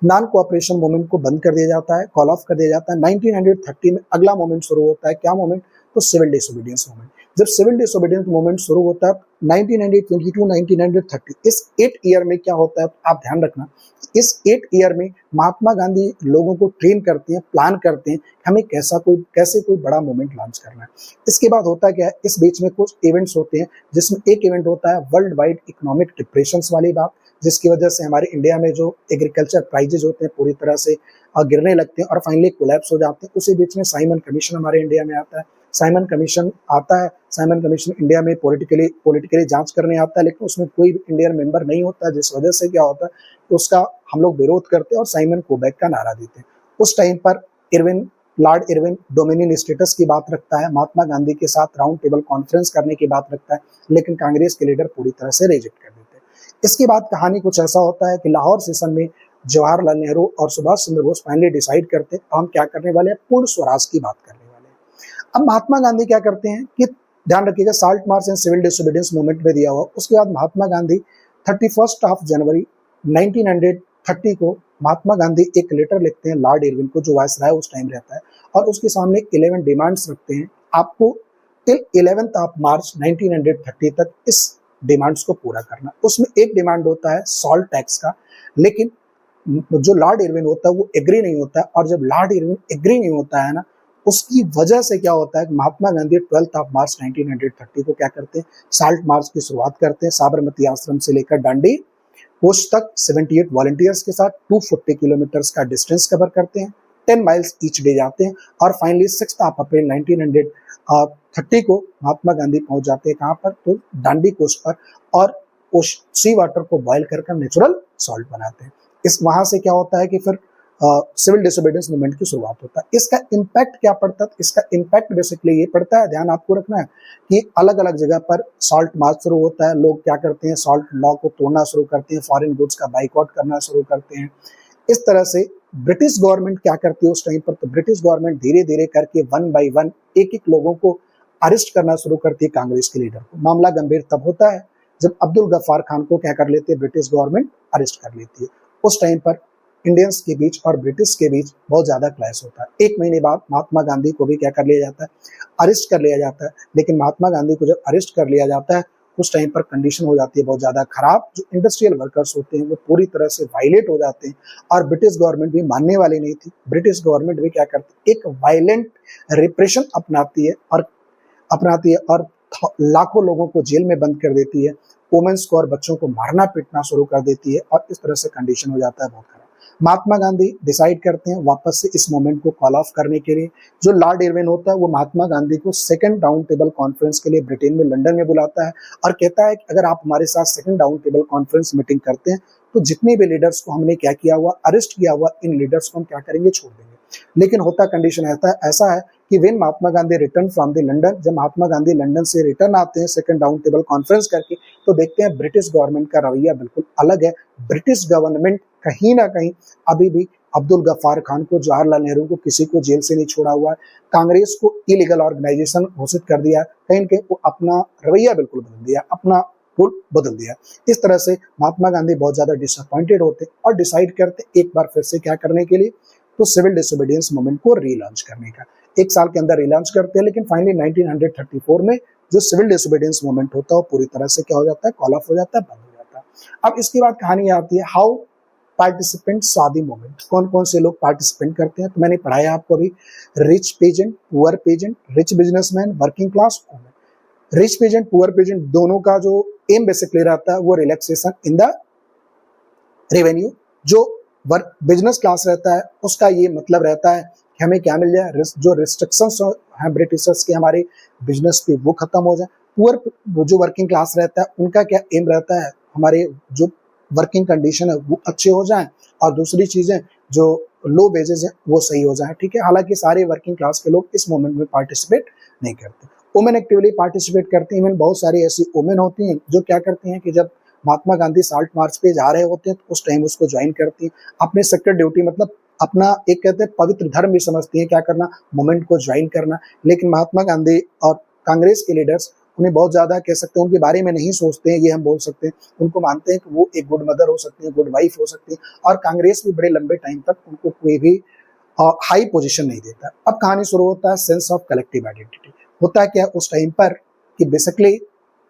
Speaker 1: नॉन कोऑपरेशन मूवमेंट को बंद कर दिया जाता है, कॉल ऑफ कर दिया जाता है। 1930 में अगला मूवमेंट शुरू होता है। क्या मूवमेंट, तो सिविल डिसोबीडियंस मूवमेंट। जब सिविल डिसोबीडियंस मूवमेंट शुरू होता है 1922 1930, इस 8 ईयर में क्या होता है, आप ध्यान रखना, इस 8 ईयर में महात्मा गांधी लोगों को ट्रेन करते हैं, प्लान करते हैं कि हमें कैसे कोई बड़ा मूवमेंट लॉन्च करना है। इसके बाद होता क्या है, इस बीच में कुछ इवेंट्स होते हैं, जिसमें एक इवेंट होता है वर्ल्ड वाइड इकोनॉमिक डिप्रेशन वाली बात, जिसकी वजह से हमारे इंडिया में जो एग्रीकल्चर प्राइजेज होते हैं पूरी तरह से गिरने लगते हैं और फाइनली कोलैप्स हो जाते हैं। उसी बीच में साइमन कमीशन हमारे इंडिया में आता है। साइमन कमीशन आता है, साइमन कमीशन इंडिया में पॉलिटिकली जांच करने आता है, लेकिन उसमें कोई भी इंडियन मेंबर नहीं होता, जिस वजह से क्या होता है तो उसका हम लोग विरोध करते हैं और साइमन कोबैक का नारा देते हैं। उस टाइम पर लॉर्ड इरविन डोमिनियन स्टेटस की बात रखता है, महात्मा गांधी के साथ राउंड टेबल कॉन्फ्रेंस करने की बात रखता है, लेकिन कांग्रेस के लीडर पूरी तरह से रिजेक्ट कर देते हैं। इसके बाद कहानी कुछ ऐसा होता है कि लाहौर सेशन में जवाहरलाल नेहरू और सुभाष चंद्र बोस फाइनली डिसाइड करते हैं हम क्या करने वाले हैं, पूर्ण स्वराज की बात करने वाले हैं। अब महात्मा गांधी क्या करते हैं कि ध्यान रखिएगा, salt march and civil disobedience movement में दिया हुआ। उसके बाद महात्मा गांधी 31 जनवरी 1930 को महात्मा गांधी एक लेटर लिखते हैं लॉर्ड इरविन को, जो वायसराय उस टाइम रहता है, और उसके सामने 11 डिमांड्स रखते हैं, आपको टिल 11 मार्च 1930 तक इस डिमांड्स को पूरा करना। उसमें एक डिमांड होता है सॉल्ट टैक्स का, लेकिन जो लॉर्ड इरविन होता है वो एग्री नहीं होता है, और जब लॉर्ड इरविन एग्री नहीं होता है ना, उसकी वजह से क्या होता है कि महात्मा गांधी 12 मार्च 1930 को क्या करते हैं, साल्ट मार्च की शुरुआत करते हैं, साबरमती आश्रम से लेकर डांडी पोस्ट तक 78 वॉलंटियर्स के साथ 240 किलोमीटर्स का डिस्टेंस कवर करते हैं, 10 माइल्स ईच डे जाते हैं, और फाइनली 6 अप्रैल 1930 को महात्मा गांधी पहुंच जाते हैं कहाँ पर, तो डांडी कोस्ट पर, और उस सी वाटर को बॉयल कर नेचुरल सॉल्ट बनाते हैं। इस वहां से क्या होता है कि फिर सिविल डिसोबीडियंस मूवमेंट की शुरुआत होता है। इसका इम्पैक्ट क्या पड़ता है, इसका इम्पैक्ट बेसिकली ये पड़ता है, ध्यान आपको रखना है कि अलग अलग जगह पर सॉल्ट मार्च शुरू होता है, लोग क्या करते हैं, सॉल्ट लॉ को तोड़ना शुरू करते हैं, फॉरेन गुड्स का बाइकआउट करना शुरू करते हैं। इस तरह से ब्रिटिश गवर्नमेंट क्या करती है उस टाइम पर, तो ब्रिटिश गवर्नमेंट धीरे धीरे करके 1 बाय 1 एक एक लोगों को अरेस्ट करना शुरू करती है, कांग्रेस के लीडर को। मामला गंभीर तब होता है जब अब्दुल गफ्फार खान को क्या कर लेती है, ब्रिटिश गवर्नमेंट अरेस्ट कर लेती है। उस टाइम पर इंडियंस के बीच और ब्रिटिश के बीच बहुत ज्यादा क्लैश होता है। 1 महीने बाद महात्मा गांधी को भी क्या कर लिया जाता है, अरेस्ट कर लिया जाता है। लेकिन महात्मा गांधी को जब अरेस्ट कर लिया जाता है उस टाइम पर कंडीशन हो जाती है बहुत ज्यादा खराब, जो इंडस्ट्रियल वर्कर्स होते हैं वो पूरी तरह से वायलेट हो जाते हैं, और ब्रिटिश गवर्नमेंट भी मानने वाली नहीं थी। ब्रिटिश गवर्नमेंट भी क्या करती है, एक वायलेंट रिप्रेशन अपनाती है और लाखों लोगों को जेल में बंद कर देती है, वुमेन्स को और बच्चों को मारना पीटना शुरू कर देती है, और इस तरह से कंडीशन हो जाता है बहुत खराब। महात्मा गांधी डिसाइड करते हैं वापस से इस मूवमेंट को कॉल ऑफ करने के लिए। जो लॉर्ड इरविन होता है वो महात्मा गांधी को सेकंड राउंड टेबल कॉन्फ्रेंस के लिए ब्रिटेन में लंदन में बुलाता है, और कहता है कि अगर आप हमारे साथ second round table conference meeting करते हैं तो जितने भी लीडर्स को हमने क्या किया हुआ, अरेस्ट किया हुआ, इन लीडर्स को हम क्या करेंगे, छोड़ देंगे। लेकिन होता कंडीशन ऐसा है कि when Mahatma Gandhi return from the London, जब महात्मा गांधी लंदन से रिटर्न आते हैं सेकंड राउंड टेबल कॉन्फ्रेंस करके, तो देखते हैं ब्रिटिश गवर्नमेंट का रवैया बिल्कुल अलग है। ब्रिटिश गवर्नमेंट कहीं ना कहीं अभी भी अब्दुल गफ्फार खान को, जवाहरलाल नेहरू को, किसी को जेल से नहीं छोड़ा हुआ है, कांग्रेस को इलीगल ऑर्गेनाइजेशन घोषित कर दिया है, कहीं ना कहीं वो अपना रवैया बिल्कुल बदल दिया, अपना रूल बदल दिया। इस तरह से महात्मा गांधी बहुत ज्यादा डिसअपॉइंटेड होते और डिसाइड करते एक बार फिर से क्या करने के लिए, तो सिविल डिसोबीडियंस मूवमेंट को रीलॉन्च करने का। 1 साल के अंदर रीलॉन्च करते हैं, लेकिन फाइनली 1934 में जो सिविल डिसोबीडियंस मूवमेंट होता है वो पूरी तरह से क्या हो जाता है, कॉल ऑफ हो जाता है, बंद हो जाता है। अब इसके बाद कहानी आती है how participant saw the movement, कौन कौन से लोग पार्टिसिपेंट करते हैं। तो मैंने पढ़ाया आपको अभी, rich peasant, poor peasant, rich businessman, working class women. Rich peasant, poor peasant दोनों का जो एम बेसिकली रहता है वो रिलैक्सेशन इन द रेवेन्यू। जो बिजनेस क्लास रहता है उसका ये मतलब रहता है कि हमें क्या मिल जाए, जो रिस्ट्रिक्शंस हैं ब्रिटिशर्स के हमारे बिजनेस पे वो खत्म हो जाए। पुअर जो वर्किंग क्लास रहता है उनका क्या एम रहता है, हमारे जो वर्किंग कंडीशन है वो अच्छे हो जाएं, और दूसरी चीजें जो लो वेजेस है वो सही हो जाए, ठीक है। हालांकि सारे वर्किंग क्लास के लोग इस मूवमेंट में पार्टिसिपेट नहीं करते। वुमेन एक्टिवली पार्टिसिपेट करती हैं। इवन बहुत सारी ऐसी वुमेन होती हैं जो क्या करती हैं कि जब महात्मा गांधी साल्ट मार्च पे जा रहे होते हैं तो उस टाइम उसको ज्वाइन करती हैं, अपने सेक्टर ड्यूटी मतलब अपना एक कहते हैं पवित्र धर्म भी समझती है क्या करना, मूवमेंट को ज्वाइन करना। लेकिन महात्मा गांधी और कांग्रेस के लीडर्स उन्हें बहुत ज्यादा कह सकते हैं उनके बारे में नहीं सोचते हैं, ये हम बोल सकते हैं। उनको मानते हैं कि वो एक गुड मदर हो सकती है, गुड वाइफ हो सकती है, और कांग्रेस भी बड़े लंबे टाइम तक उनको कोई भी हाई पोजीशन नहीं देता। अब कहानी शुरू होता है सेंस ऑफ कलेक्टिव आइडेंटिटी। होता क्या उस टाइम पर कि बेसिकली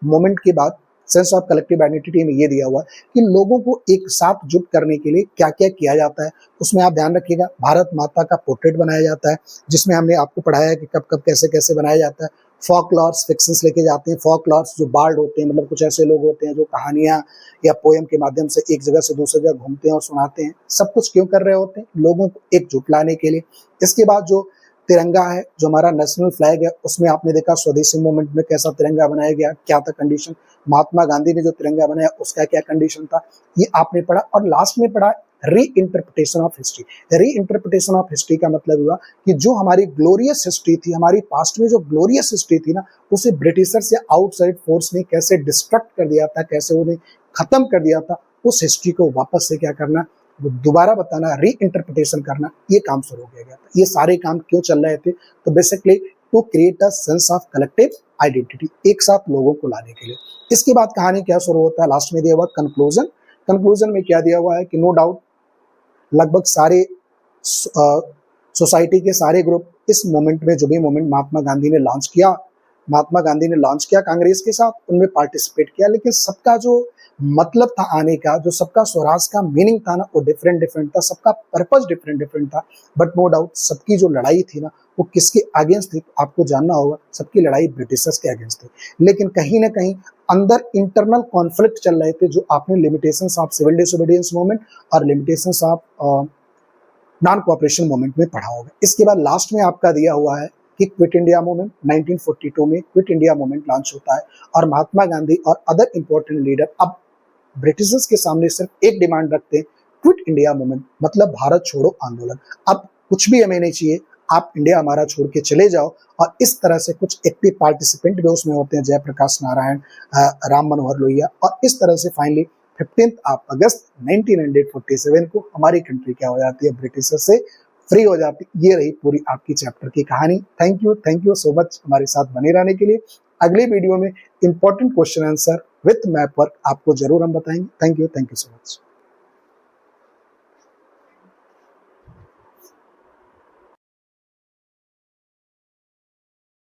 Speaker 1: मूवमेंट के बाद सेंस ऑफ कलेक्टिव आइडेंटिटी में ये दिया हुआ है कि लोगों को एक साथ जुट करने के लिए क्या क्या किया जाता है। उसमें आप ध्यान रखिएगा, भारत माता का पोर्ट्रेट बनाया जाता है, जिसमें हमने आपको पढ़ाया है कि कब कब कैसे कैसे बनाया जाता है। फॉक लॉर्स फिक्शंस लेके जाते हैं। फॉक लॉर्स जो बार्ड होते हैं, मतलब कुछ ऐसे लोग होते हैं जो कहानियां या पोएम के माध्यम से एक जगह से दूसरी जगह घूमते हैं और सुनाते हैं। सब कुछ क्यों कर रहे होते हैं, लोगों को एकजुट लाने के लिए। इसके बाद जो तिरंगा है, जो हमारा नेशनल फ्लैग है, उसमें आपने देखा स्वदेशी मूवमेंट में कैसा तिरंगा बनाया गया, क्या था कंडीशन। महात्मा गांधी ने जो तिरंगा बनाया उसका क्या कंडीशन था, ये आपने पढ़ा। और लास्ट में पढ़ा री इंटरप्रिटेशन ऑफ हिस्ट्री। री इंटरप्रिटेशन ऑफ हिस्ट्री का मतलब हुआ कि जो हमारी ग्लोरियस हिस्ट्री थी, हमारी पास्ट में जो ग्लोरियस हिस्ट्री थी ना, उसे ब्रिटिशर्स या आउटसाइड फोर्स ने कैसे डिस्ट्रक्ट कर दिया था, कैसे उन्हें खत्म कर दिया था, उस हिस्ट्री को वापस से क्या करना, वो दोबारा बताना, री इंटरप्रिटेशन करना, ये काम शुरू हो गया था। ये सारे काम क्यों चल रहे थे? तो basically to create a sense of collective identity, एक साथ लोगों को लाने के लिए। इसके बाद कहानी क्या शुरू होता है, लास्ट में दिया हुआ कंक्लूजन। कंक्लूजन में क्या दिया हुआ है कि नो डाउट लगभग सारे सोसाइटी के सारे ग्रुप इस मोमेंट में, जो भी मोमेंट महात्मा गांधी ने लॉन्च किया कांग्रेस के साथ, उनमें पार्टिसिपेट किया, लेकिन सबका जो मतलब था आने का, जो सबका स्वराज का मीनिंग था ना, वो डिफरेंट डिफरेंट था, सबका पर्पस डिफरेंट डिफरेंट था। बट नो डाउट सबकी जो लड़ाई थी ना, वो किसके अगेंस्ट थी? आपको जानना होगा, सबकी लड़ाई ब्रिटिशर्स के अगेंस्ट थी। लेकिन कहीं ना कहीं अंदर इंटरनल कॉन्फ्लिक्ट चल रहे थे, जो आपने limitations of civil disobedience movement और limitations of non cooperation movement में पढ़ा होगा। इसके बाद लास्ट में आपका दिया हुआ है कि क्विट इंडिया मूवमेंट, 1942 में क्विट इंडिया मूवमेंट लॉन्च होता है और महात्मा गांधी और अदर इंपॉर्टेंट लीडर अब ब्रिटिशर्स के सामने सिर्फ एक डिमांड रखते हैं, क्विट इंडिया मूवमेंट, मतलब भारत छोड़ो आंदोलन। अब कुछ भी हमें नहीं चाहिए, आप इंडिया हमारा छोड़ के चले जाओ। और इस तरह से कुछ एक्टिव पार्टिसिपेंट भी उसमें होते हैं, जयप्रकाश नारायण, राम मनोहर लोहिया, और इस तरह से फाइनली 15 अगस्त 1947 को हमारी कंट्री क्या हो जाती है, ब्रिटिशर से फ्री हो जाती। ये रही पूरी आपकी चैप्टर की कहानी। थैंक यू सो मच हमारे साथ बने रहने के लिए। अगले वीडियो में important question answer with map work आपको जरूर हम बताएंगे। Thank you so much.